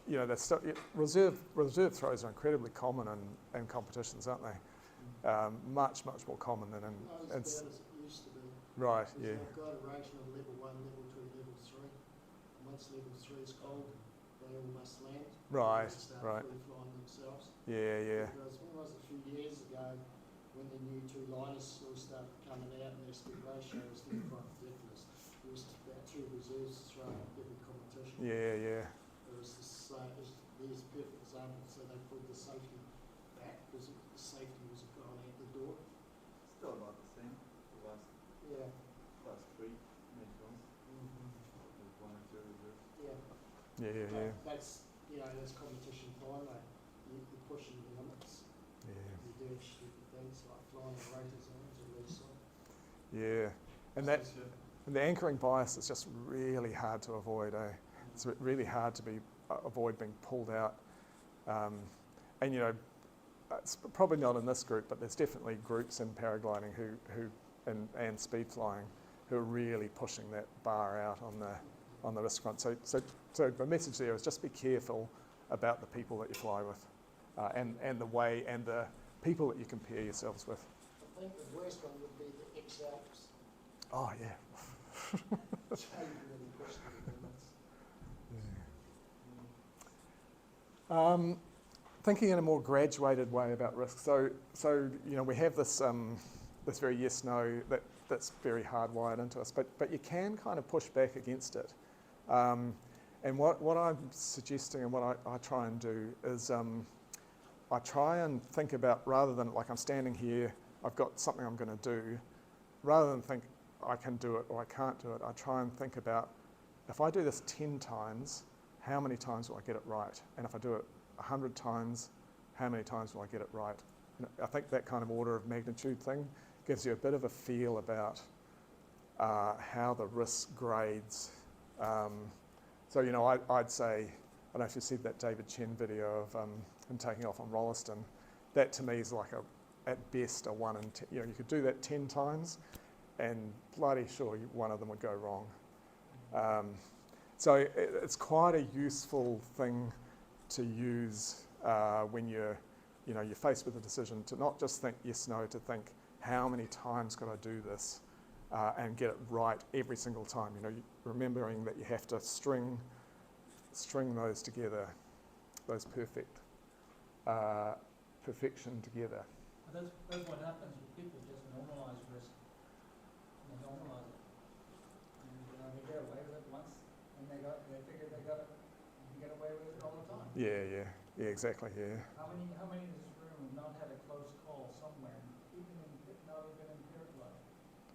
there's still, reserve throws are incredibly common in competitions, aren't they? Much more common than in... Not as bad as it used to be. Right, Because yeah. they've got a rating of level 1, level 2, level 3. And once level 3 is called, they all must land. Right, They start right. free flying themselves. Yeah. Because when was it, a few years ago, when the new two liners all started coming out and their aspect ratio was getting quite ridiculous. There was about 2 reserves thrown at every competition. Yeah. It was there's a perfect example. So they pulled the safety back because the safety was gone out the door. Still about the same. The last Yeah. 3 major ones. With 1 or 2 reserves. Yeah. Yeah. That's that's competition flying. Like you're pushing the limits. Yeah. You're doing stupid things like flying the rotor zones or lease on. Yeah. And the anchoring bias is just really hard to avoid, eh? It's really hard to avoid being pulled out. And it's probably not in this group, but there's definitely groups in paragliding and speed flying who are really pushing that bar out on the risk front. So the message there is just be careful about the people that you fly with, and the way and the people that you compare yourselves with. I think the worst one would be the X-Alps. Oh yeah. So you really push the limits. Thinking in a more graduated way about risk. So we have this this very yes/no that's very hardwired into us, but you can kind of push back against it. And what I'm suggesting and what I try and do is I try and think about, rather than like I'm standing here, I've got something I'm going to do, rather than think I can do it or I can't do it, I try and think about, if I do this 10 times, how many times will I get it right? And if I do it 100 times, how many times will I get it right? And I think that kind of order of magnitude thing gives you a bit of a feel about how the risk grades. So I'd say, I don't know if you've seen that David Chen video of him taking off on Rolliston. That to me is like at best a 1 in 10. You could do that 10 times, and bloody sure one of them would go wrong. So it's quite a useful thing to use when you're faced with a decision, to not just think yes, no, to think how many times could I do this and get it right every single time. Remembering that you have to string those together, those perfection together. That's what happens when people just normalize risk. They normalize it. And, they get away with it once, and they figure they got it. You can get away with it all the time. Yeah, exactly. Yeah. How many in this room have not had a close call somewhere, not even in paragliding,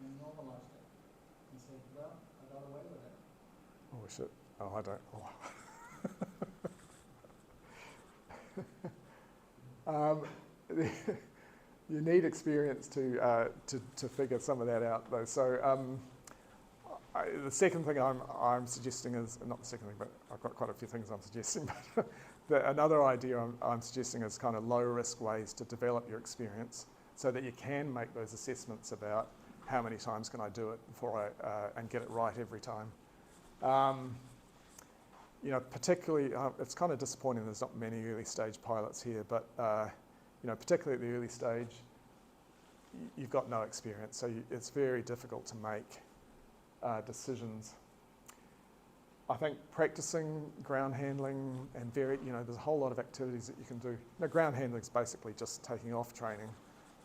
and normalized it, and said, well, I got away with it. Oh shit. Oh, I don't. Oh. You need experience to figure some of that out, though. So the second thing I'm suggesting is, not the second thing, but I've got quite a few things I'm suggesting. But another idea I'm suggesting is kind of low risk ways to develop your experience, so that you can make those assessments about how many times can I do it before and get it right every time. Particularly, it's kind of disappointing there's not many early stage pilots here, but particularly at the early stage, you've got no experience, so it's very difficult to make decisions. I think practicing ground handling and there's a whole lot of activities that you can do. Ground handling is basically just taking off training,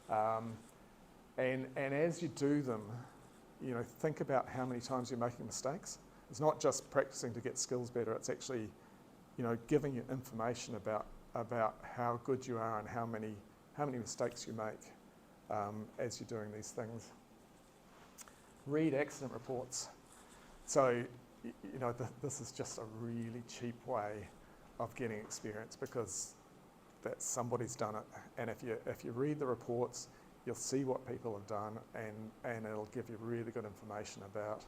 and as you do them, think about how many times you're making mistakes. It's not just practicing to get skills better. It's actually, giving you information about how good you are and how many mistakes you make as you're doing these things. Read accident reports. So, this is just a really cheap way of getting experience, because somebody's done it. And if you read the reports, you'll see what people have done, and it'll give you really good information about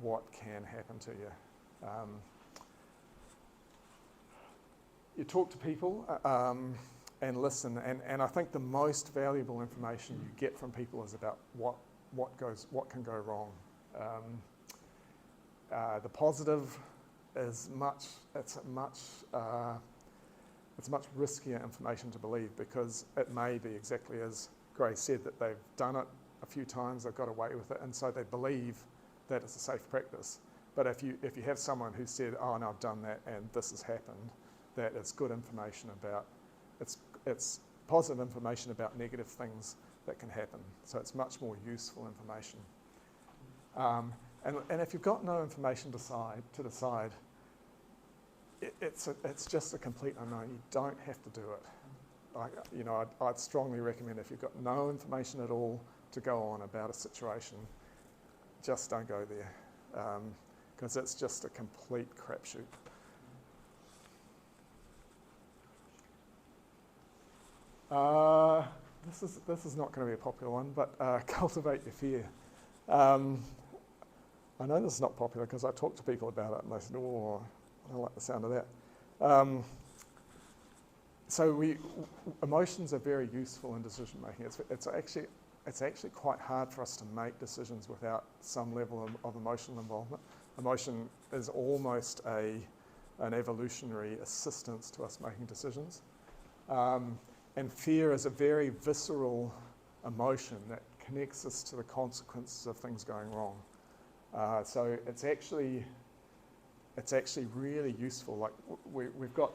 what can happen to you. You talk to people and listen, and I think the most valuable information you get from people is about what can go wrong. The positive is much riskier information to believe, because it may be exactly as Gray said, that they've done it a few times, they've got away with it, and so they believe that it's a safe practice. But if you have someone who said, oh no, I've done that and this has happened, that it's good information about, it's positive information about negative things that can happen. So it's much more useful information. And if you've got no information to decide, it's just a complete unknown. You don't have to do it. I'd strongly recommend, if you've got no information at all to go on about a situation, just don't go there, because it's just a complete crapshoot. This is not going to be a popular one, but cultivate your fear. I know this is not popular because I talk to people about it and they say, oh, I don't like the sound of that. So emotions are very useful in decision making. It's actually quite hard for us to make decisions without some level of emotional involvement. Emotion is almost an evolutionary assistance to us making decisions. And fear is a very visceral emotion that connects us to the consequences of things going wrong. So it's actually really useful. Like we've got,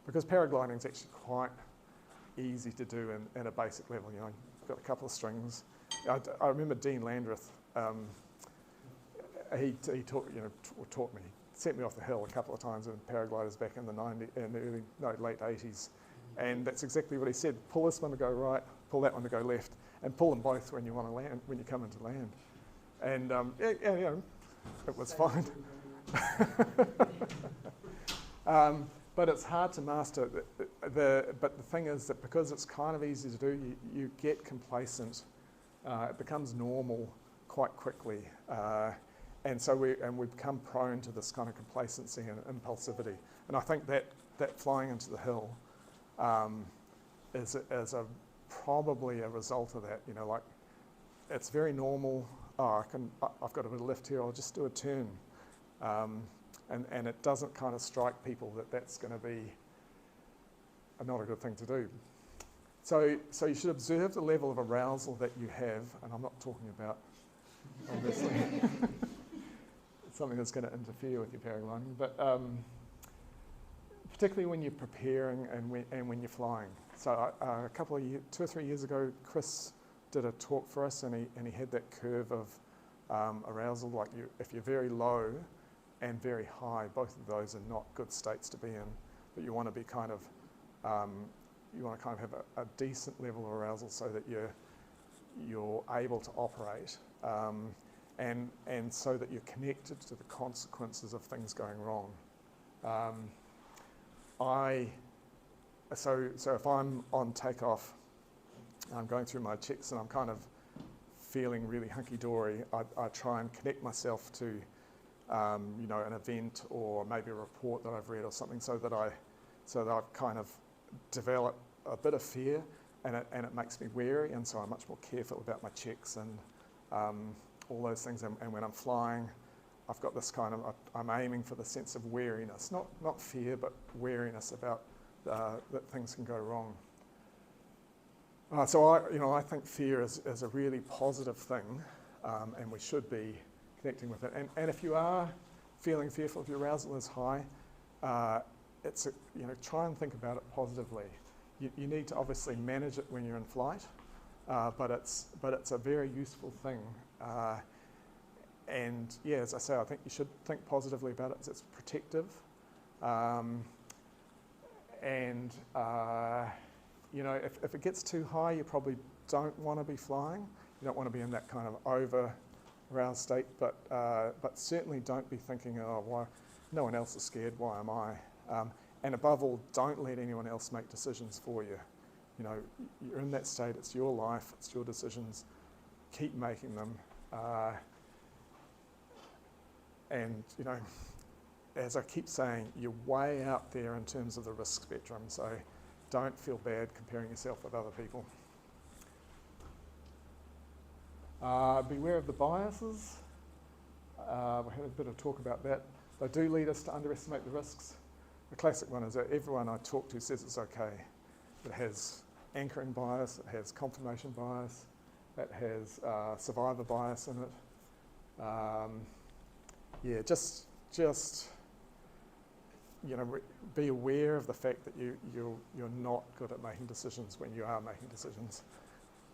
because paragliding is actually quite easy to do at a basic level. You've got a couple of strings. I remember Dean Landreth. He taught me, sent me off the hill a couple of times in paragliders back in the late 80s. And that's exactly what he said. Pull this one to go right, pull that one to go left, and pull them both when you want to land, when you come into land. And it was fine. But it's hard to master. But the thing is that because it's kind of easy to do, you get complacent. It becomes normal quite quickly. And so we become prone to this kind of complacency and impulsivity. And I think that flying into the hill is probably a result of that. Like it's very normal. Oh, I've got a bit of lift here, I'll just do a turn. And it doesn't kind of strike people that that's going to be not a good thing to do. So you should observe the level of arousal that you have, and I'm not talking about, obviously, something that's going to interfere with your paragliding, but particularly when you're preparing and when you're flying. So a couple of 2 or 3 years ago, Chris did a talk for us, and he had that curve of arousal. Like if you're very low and very high, both of those are not good states to be in. But you want to be kind of have a decent level of arousal so that you're able to operate, and so that you're connected to the consequences of things going wrong. So if I'm on takeoff, I'm going through my checks and I'm kind of feeling really hunky-dory, I try and connect myself to an event or maybe a report that I've read or something, so that I've kind of developed a bit of fear, and it makes me wary, and so I'm much more careful about my checks and all those things. And when I'm flying, I've got this kind of, I'm aiming for the sense of wariness, not fear, but wariness about that things can go wrong. So I think fear is a really positive thing, and we should be connecting with it. And if you are feeling fearful, if your arousal is high, try and think about it positively. You need to obviously manage it when you're in flight, but it's a very useful thing. And yeah, as I say, I think you should think positively about it. It's protective, if it gets too high, you probably don't want to be flying. You don't want to be in that kind of over-aroused state, but certainly don't be thinking, oh, why? No one else is scared, why am I? And above all, don't let anyone else make decisions for you. You know, you're in that state, it's your life, it's your decisions, keep making them. And, you know, as I keep saying, you're way out there in terms of the risk spectrum, so don't feel bad comparing yourself with other people. Beware of the biases. We had a bit of talk about that. They do lead us to underestimate the risks. The classic one is that everyone I talk to says it's okay. It has anchoring bias, it has confirmation bias, it has survivor bias in it. Yeah, just you know, be aware of the fact that you're not good at making decisions when you are making decisions.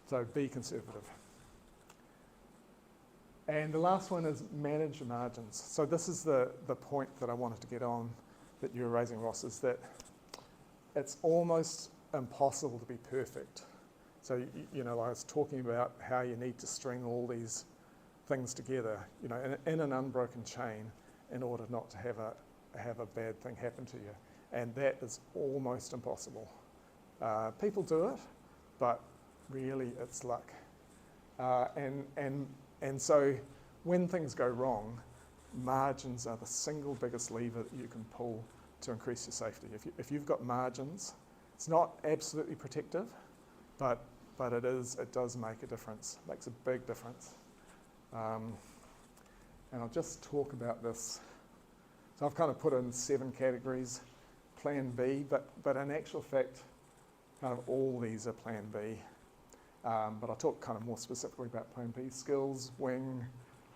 So be conservative. And the last one is manage your margins. So this is the point that I wanted to get on that you were raising, Ross, is that it's almost impossible to be perfect. So, you know, I was talking about how you need to string all these things together, you know, in an unbroken chain in order not to have a bad thing happen to you. And that is almost impossible. People do it, but really it's luck. And so when things go wrong, margins are the single biggest lever that you can pull to increase your safety. If you've got margins, it's not absolutely protective, but it does make a difference, makes a big difference. And I'll just talk about this. So I've kind of put in 7 categories, Plan B, but in actual fact, kind of all these are Plan B. But I'll talk kind of more specifically about Plan B: skills, wing,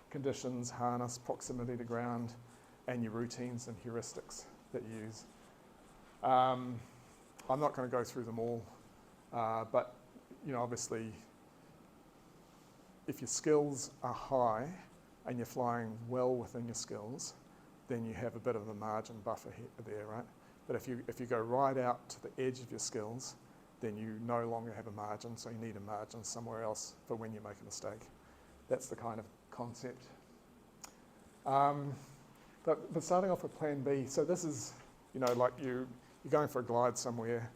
conditions, harness, proximity to ground, and your routines and heuristics that you use. I'm not going to go through them all, but you know, obviously, if your skills are high and you're flying well within your skills, then you have a bit of a margin buffer there, right? But if you go right out to the edge of your skills, then you no longer have a margin, so you need a margin somewhere else for when you make a mistake. That's the kind of concept. But starting off with Plan B, so this is, you know, like you're going for a glide somewhere,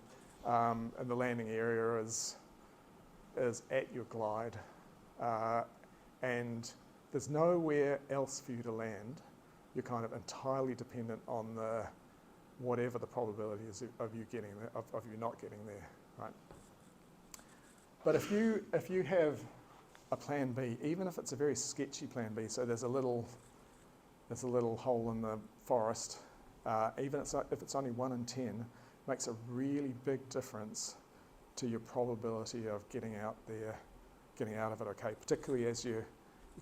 and the landing area is at your glide, and there's nowhere else for you to land. You're kind of entirely dependent on whatever the probability is of you getting there, of you not getting there, right? But if you have a Plan B, even if it's a very sketchy Plan B, so there's a little hole in the forest, even if it's only 1 in 10, makes a really big difference to your probability of getting out there, getting out of it okay, particularly as you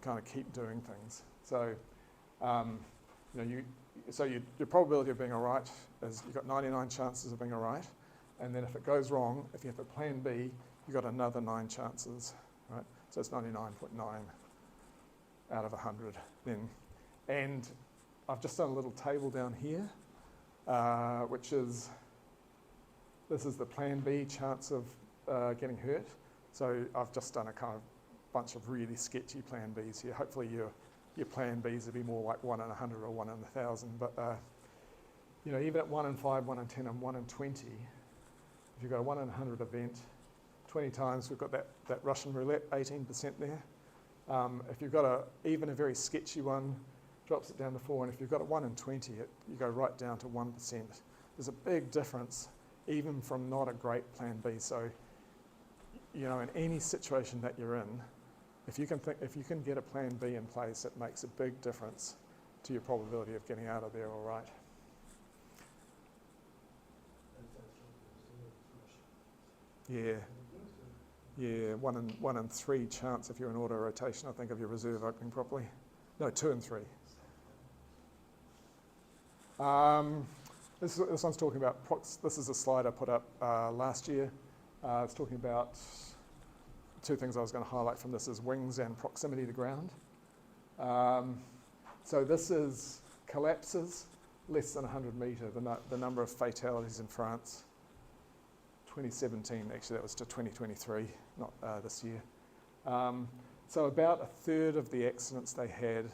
kind of keep doing things. So, you know, your probability of being all right is you've got 99 chances of being all right, and then if it goes wrong, if you have a Plan B, you've got another 9 chances, right? So it's 99.9 out of 100 then. And I've just done a little table down here, which is, this is the Plan B chance of getting hurt. So I've just done a kind of bunch of really sketchy Plan Bs here. Hopefully your Plan Bs will be more like 1 in 100 or 1 in 1,000. But you know, even at 1 in 5, 1 in 10, and 1 in 20, if you've got a 1 in 100 event, 20 times we've got that Russian roulette, 18% there. If you've got even a very sketchy one, drops it down to 4, and if you've got a 1 in 20, you go right down to 1%. There's a big difference, even from not a great Plan B. So, you know, in any situation that you're in, if you can get a Plan B in place, it makes a big difference to your probability of getting out of there all right. Yeah, 1 in 3 chance if you're in auto rotation, I think, of your reserve opening properly. No, 2 in 3. This one's talking about, this is a slide I put up last year. It's talking about 2 things I was going to highlight from this is wings and proximity to ground. So this is collapses less than 100 metre, the number of fatalities in France. 2017, actually that was to 2023, not this year. So about a third of the accidents they had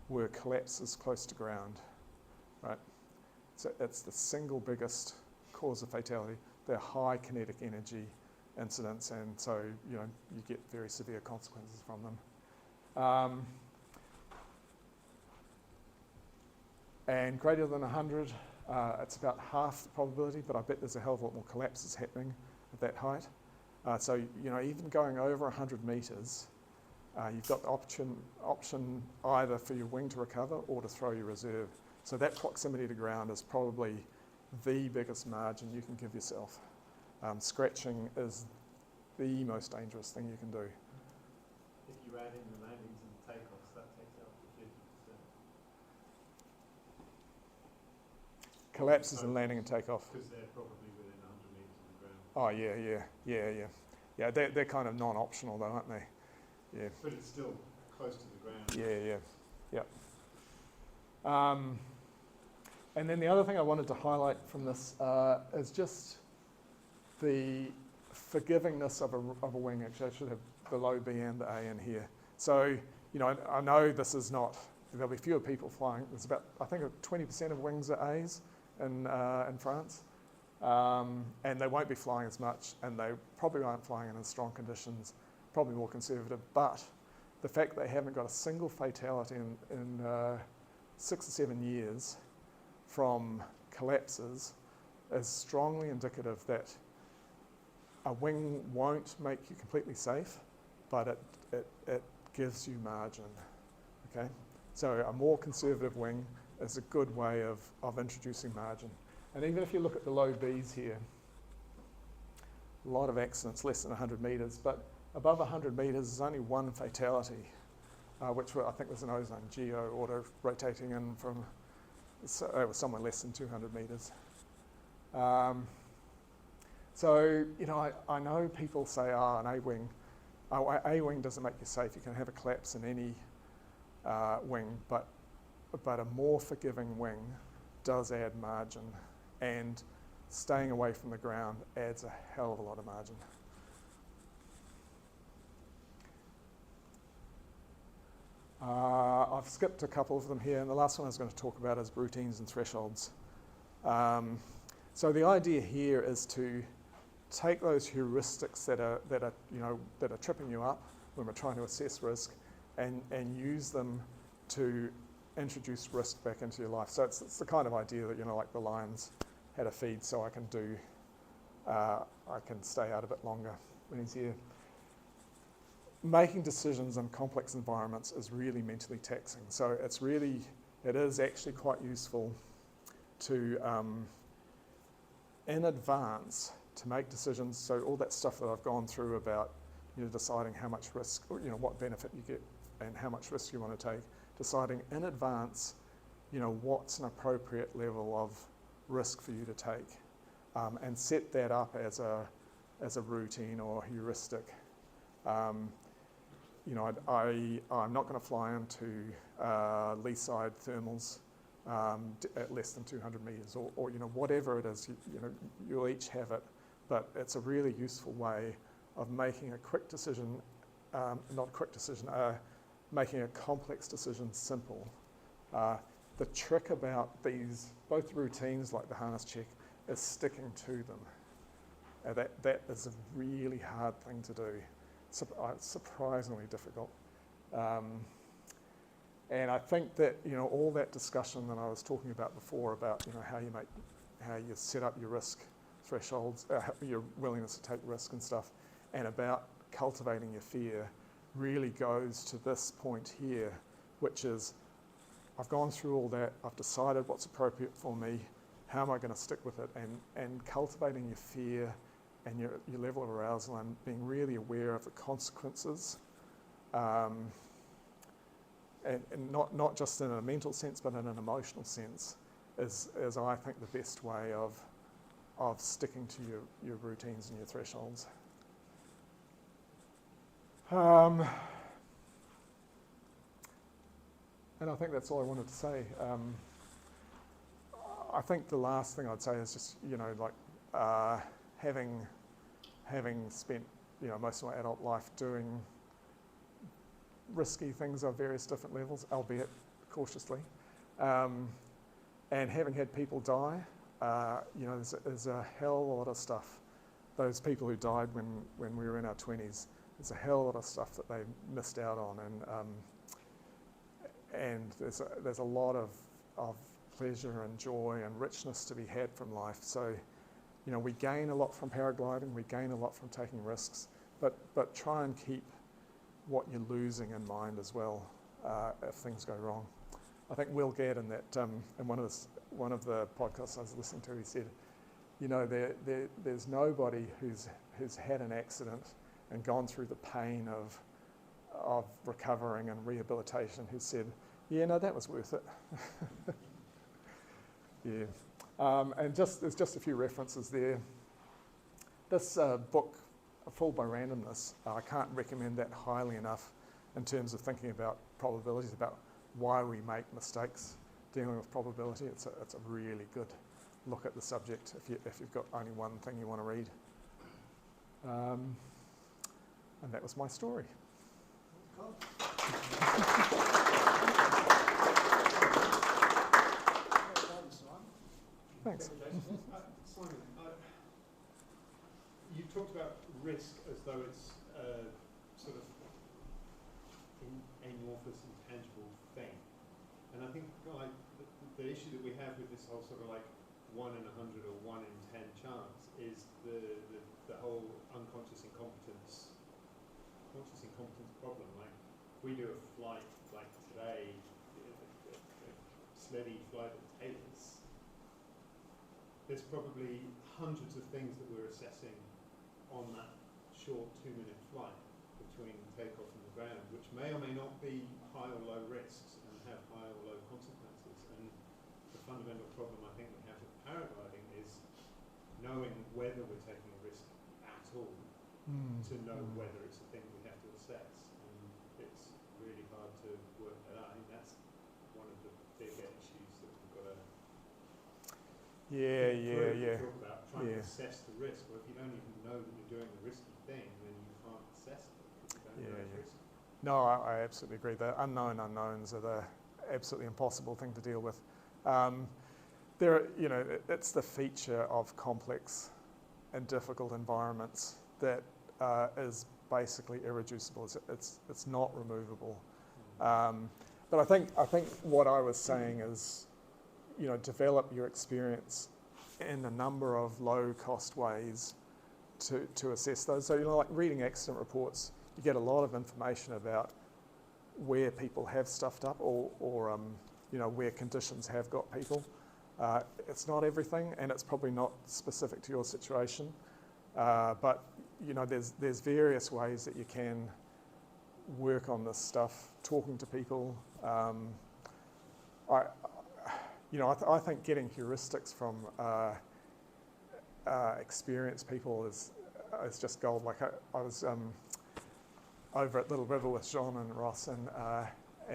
were collapses close to ground, right? So it's the single biggest cause of fatality. They're high kinetic energy, incidents, and so you get very severe consequences from them. And greater than 100, it's about half the probability, but I bet there's a hell of a lot more collapses happening at that height. So even going over 100 metres, you've got the option either for your wing to recover or to throw your reserve. So that proximity to ground is probably the biggest margin you can give yourself. Scratching is the most dangerous thing you can do. If you add in the landings and takeoffs, that takes out to 50%. Collapses and landing and takeoff. Because they're probably within 100 metres of the ground. Oh, yeah. They're kind of non-optional though, aren't they? Yeah. But it's still close to the ground. Yeah. And then the other thing I wanted to highlight from this is just the forgivingness of a wing. Actually, I should have the low B and the A in here. So, I know this is not, there'll be fewer people flying. There's about, I think 20% of wings are A's in France. And they won't be flying as much, and they probably aren't flying in as strong conditions, probably more conservative. But the fact they haven't got a single fatality in 6 or 7 years from collapses is strongly indicative that a wing won't make you completely safe, but it gives you margin, okay? So a more conservative wing is a good way of introducing margin. And even if you look at the low Bs here, a lot of accidents less than 100 metres, but above 100 metres there's only one fatality, which I think was an Ozone Geo auto-rotating in from, so it was somewhere less than 200 metres. So, I know people say, an A-wing doesn't make you safe. You can have a collapse in any wing, but a more forgiving wing does add margin, and staying away from the ground adds a hell of a lot of margin. I've skipped a couple of them here, and the last one I was going to talk about is routines and thresholds. So the idea here is to take those heuristics that are tripping you up when we're trying to assess risk, and use them to introduce risk back into your life. So it's the kind of idea that like the lion's had a feed, so I can stay out a bit longer when he's here. Making decisions in complex environments is really mentally taxing. So it is actually quite useful to, in advance, to make decisions. So all that stuff that I've gone through about, deciding how much risk, or, what benefit you get and how much risk you want to take, deciding in advance, what's an appropriate level of risk for you to take, and set that up as a routine or heuristic. I'm not going to fly into lee-side thermals at less than 200 metres, or whatever it is. You'll each have it, but it's a really useful way of making a quick decision, making a complex decision simple. The trick about these, both routines like the harness check, is sticking to them. That is a really hard thing to do. Surprisingly difficult. And I think that all that discussion that I was talking about before about how you set up your risk thresholds, your willingness to take risk and stuff, and about cultivating your fear, really goes to this point here, which is I've gone through all that, I've decided what's appropriate for me, how am I going to stick with it, and cultivating your fear and your level of arousal and being really aware of the consequences, and not just in a mental sense but in an emotional sense, is I think the best way of sticking to your routines and your thresholds. And I think that's all I wanted to say. I think the last thing I'd say is just, having spent, most of my adult life doing risky things of various different levels, albeit cautiously, and having had people die, there's a hell of a lot of stuff those people who died when we were in our 20s, there's a hell of a lot of stuff that they missed out on, and there's a lot of pleasure and joy and richness to be had from life. So, you know, we gain a lot from paragliding, we gain a lot from taking risks, but try and keep what you're losing in mind as well if things go wrong. I think Will Gadd in that in one of the podcasts I was listening to, he said, you know, there's nobody who's had an accident and gone through the pain of recovering and rehabilitation who said, yeah, no, that was worth it. Yeah. And there's just a few references there. This book, A Fall by Randomness, I can't recommend that highly enough in terms of thinking about probabilities, about why we make mistakes dealing with probability. It's a really good look at the subject if you've got only one thing you want to read. And that was my story. Cool. Thanks. Simon, you talked about risk as though it's a sort of amorphous, intangible thing. And I think like the issue that we have with this whole sort of like 1 in 100 or 1 in 10 chance is the whole unconscious incompetence problem. Like if we do a flight like today, a steady flight at Taylor's, there's probably hundreds of things that we're assessing on that short 2-minute flight between takeoff and the ground, which may or may not be high or low risks and have high or low consequences. And the fundamental problem I think we have with paragliding is knowing whether we're taking a risk at all to know whether it's a thing we have to assess. And it's really hard to work that out. I think that's one of the bigger issues that we've got to talk about, trying to assess the risk. Well, if you don't even know that you're doing a risky thing, then you can't assess it because you don't know it's risky. No, I absolutely agree. The unknown unknowns are the absolutely impossible thing to deal with. It's the feature of complex and difficult environments that is basically irreducible. It's not removable. But I think what I was saying is, you know, develop your experience in a number of low-cost ways to assess those. So, you know, like reading accident reports, you get a lot of information about where people have stuffed up or you know, where conditions have got people. It's not everything, and it's probably not specific to your situation. But, you know, there's various ways that you can work on this stuff, talking to people. I think getting heuristics from experienced people is just gold. Like I was over at Little River with John and Ross, and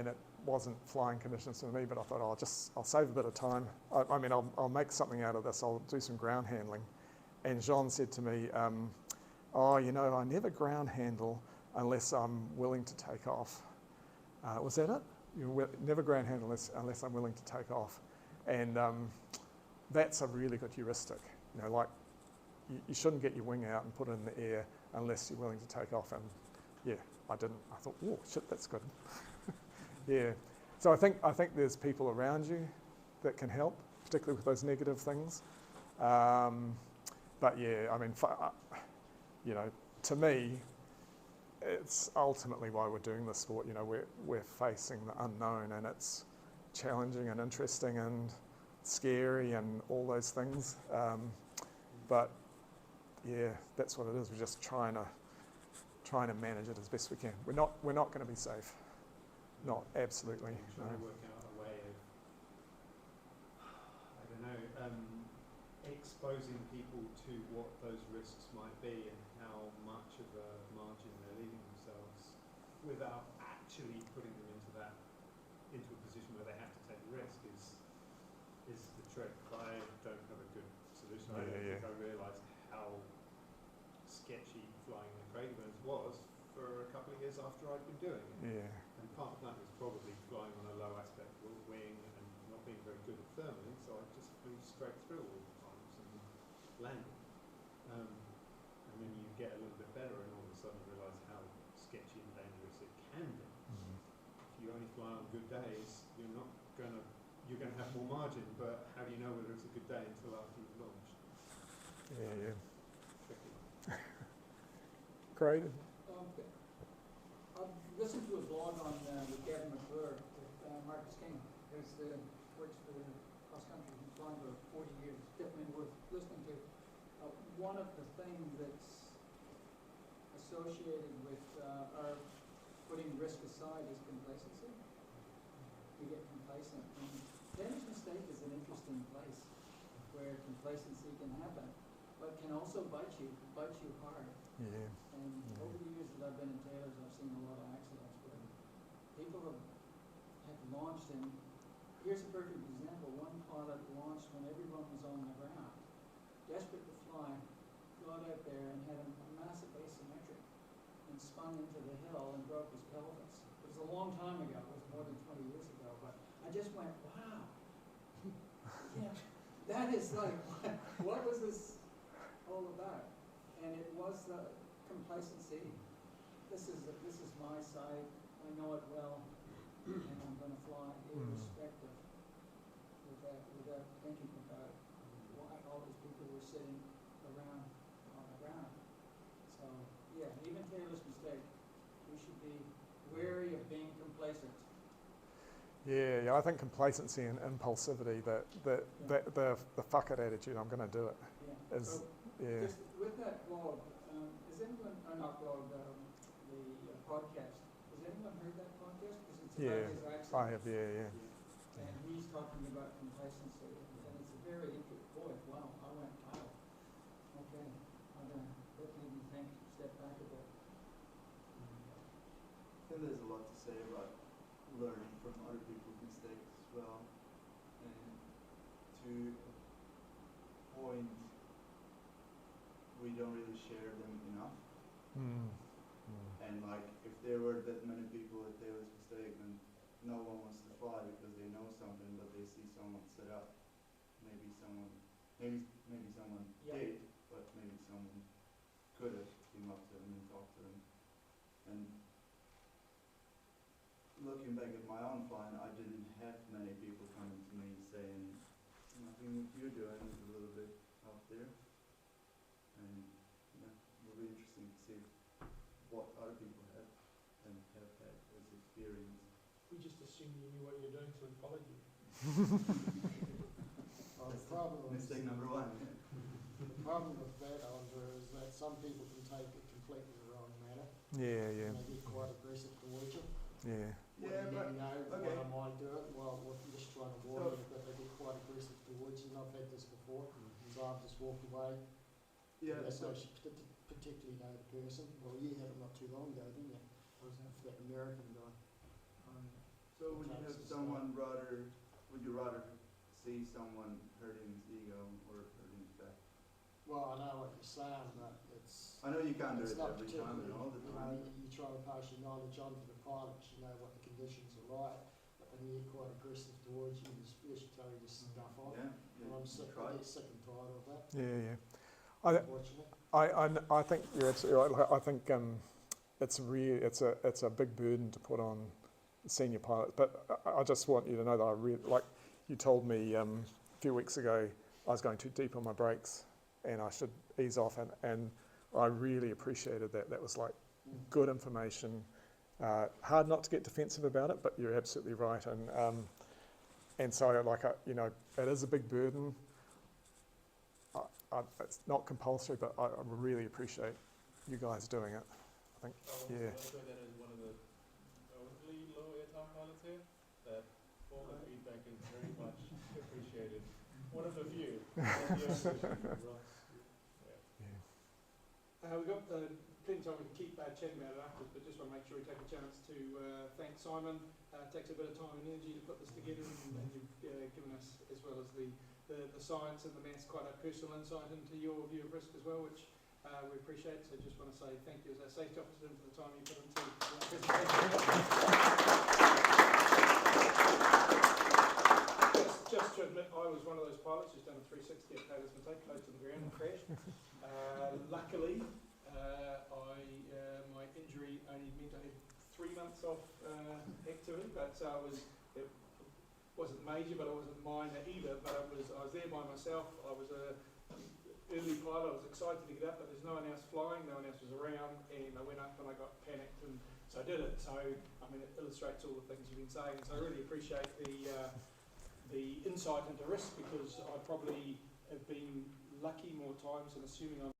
it wasn't flying conditions for me, but I thought I'll save a bit of time. I'll make something out of this. I'll do some ground handling. And John said to me, I never ground handle unless I'm willing to take off. Was that it? You never ground handle unless I'm willing to take off. And that's a really good heuristic. You know, like you shouldn't get your wing out and put it in the air unless you're willing to take off. And yeah, I didn't. I thought, oh shit, that's good. Yeah. So I think there's people around you that can help, particularly with those negative things. But yeah, I mean, you know, to me, it's ultimately why we're doing this sport. You know, we're facing the unknown, and it's challenging and interesting and scary and all those things. But yeah, that's what it is. We're just trying to manage it as best we can. We're not going to be safe. Not absolutely. Trying to work out a way of, I don't know, exposing people to what those risks might be and how much of a margin they're leaving themselves without actually putting them into a position where they have to take a risk is the trick. But I don't have a good solution. I don't think I realised how sketchy flying the Craigieburns was for a couple of years after I'd been doing it. Yeah. And part of that was probably flying on a low aspect wing and not being very good at thermaling, so I just flew straight through all the times and landed. better and all of a sudden realise how sketchy and dangerous it can be. If you only fly on good days, you're gonna have more margin, but how do you know whether it's a good day until after you've launched? Yeah. Tricky. Great. I've listened to a blog on with Gavin McClure with Marcus King, who's works for the cross country. He's flying for 40 years. Definitely worth listening to. One of the things that's associated with our putting risk aside is complacency. We get complacent. And Taylor's Mistake is an interesting place where complacency can happen, but can also bite you hard. Yeah. And over the years that I've been in Taylor's, I've seen a lot of accidents where people have launched, and here's a perfect example. One pilot launched when everyone was on the ground, desperate to fly, got out there and had a massive asymmetric and spun into the hill and broke his pelvis. It was a long time ago, it was more than 20 years ago, but I just went, wow. Yeah, that is like, what was this all about? And it was the complacency. This is my site. I know it well, and I'm going to fly irrespective, without thinking about why all these people were sitting around on the ground. So yeah, even Taylor's Mistake, we should be wary of being complacent. Yeah, I think complacency and impulsivity, the fuck it attitude, I'm going to do it, Yeah. is, So yeah. just with that blog, has anyone, not blog, the podcast, has anyone heard that podcast? Because it's about his accident. I have, yeah. And he's talking about complacency, and it's a very interesting, boy, wow, I went, wow, okay, that made me think, step back a bit. I think there's a lot to say about learning from other people's mistakes as well. And to a point, we don't really share them enough. And like, if there were that many people at Taylor's Mistake, then no one wants to fly because they know something, but they see someone set up. Maybe someone Yeah. did, but maybe someone could have came up to them and talked to them. And looking back at my own flying, I didn't have many people coming to me saying, I think what you're doing is a little bit out there. And yeah, it'll be interesting to see what other people have and have had as experience. We just assumed you knew what you were doing, so we followed you. Well, the problem is, Mistake number one. the problem with that, Andrew, is that some people can take it completely the wrong manner. Yeah. And they get quite aggressive towards you. Yeah. Yeah, but Why I might do it? Well, we're just trying to warn you, but they get quite aggressive towards you, and I've had this before. So I've just walked away. yeah, That's so, not particularly know the person. Well, you had it not too long ago, didn't you? That American guy. so would you have someone would you rather see someone hurting his ego or hurting his back? Well, I know what you're saying, but it's... I know you can't do It's it not every time and particularly, all the you know, time. you try to pass your knowledge on to the pilots, you know what the conditions are like, but when you get quite aggressive towards you, you just tell you to stuff off. Yeah, And I'm sick, try. I get sick and tired of that, Yeah. unfortunately. I think you're absolutely right. Like, I think it's a big burden to put on senior pilots. But I just want you to know that I really, like you told me a few weeks ago, I was going too deep on my brakes and I should ease off, and I really appreciated that. That was like good information. Hard not to get defensive about it, but you're absolutely right. And so like it is a big burden. It's not compulsory, but I really appreciate you guys doing it. I think, yeah. That is one of the only low airtime pilots here, that all the feedback is very much appreciated. One of the few. We've got plenty of time we can keep chatting about it afterwards, but just want to make sure we take a chance to thank Simon. It takes a bit of time and energy to put this together, and you've given us, as well as the science and the maths, quite a personal insight into your view of risk as well, which we appreciate. So just want to say thank you as our safety officer and for the time you put into the presentation. Just to admit, I was one of those pilots who's done a 360 at Taylor's Mistake, close to the ground and crashed. Luckily, My injury only meant I had 3 months off activity, but it wasn't major, but it wasn't minor either. But I was there by myself. I was a early pilot. I was excited to get up, but there's no one else flying. No one else was around, and I went up and I got panicked, and so I did it. So I mean, it illustrates all the things you've been saying. So I really appreciate the insight into risk, because I probably have been lucky more times than assuming I'm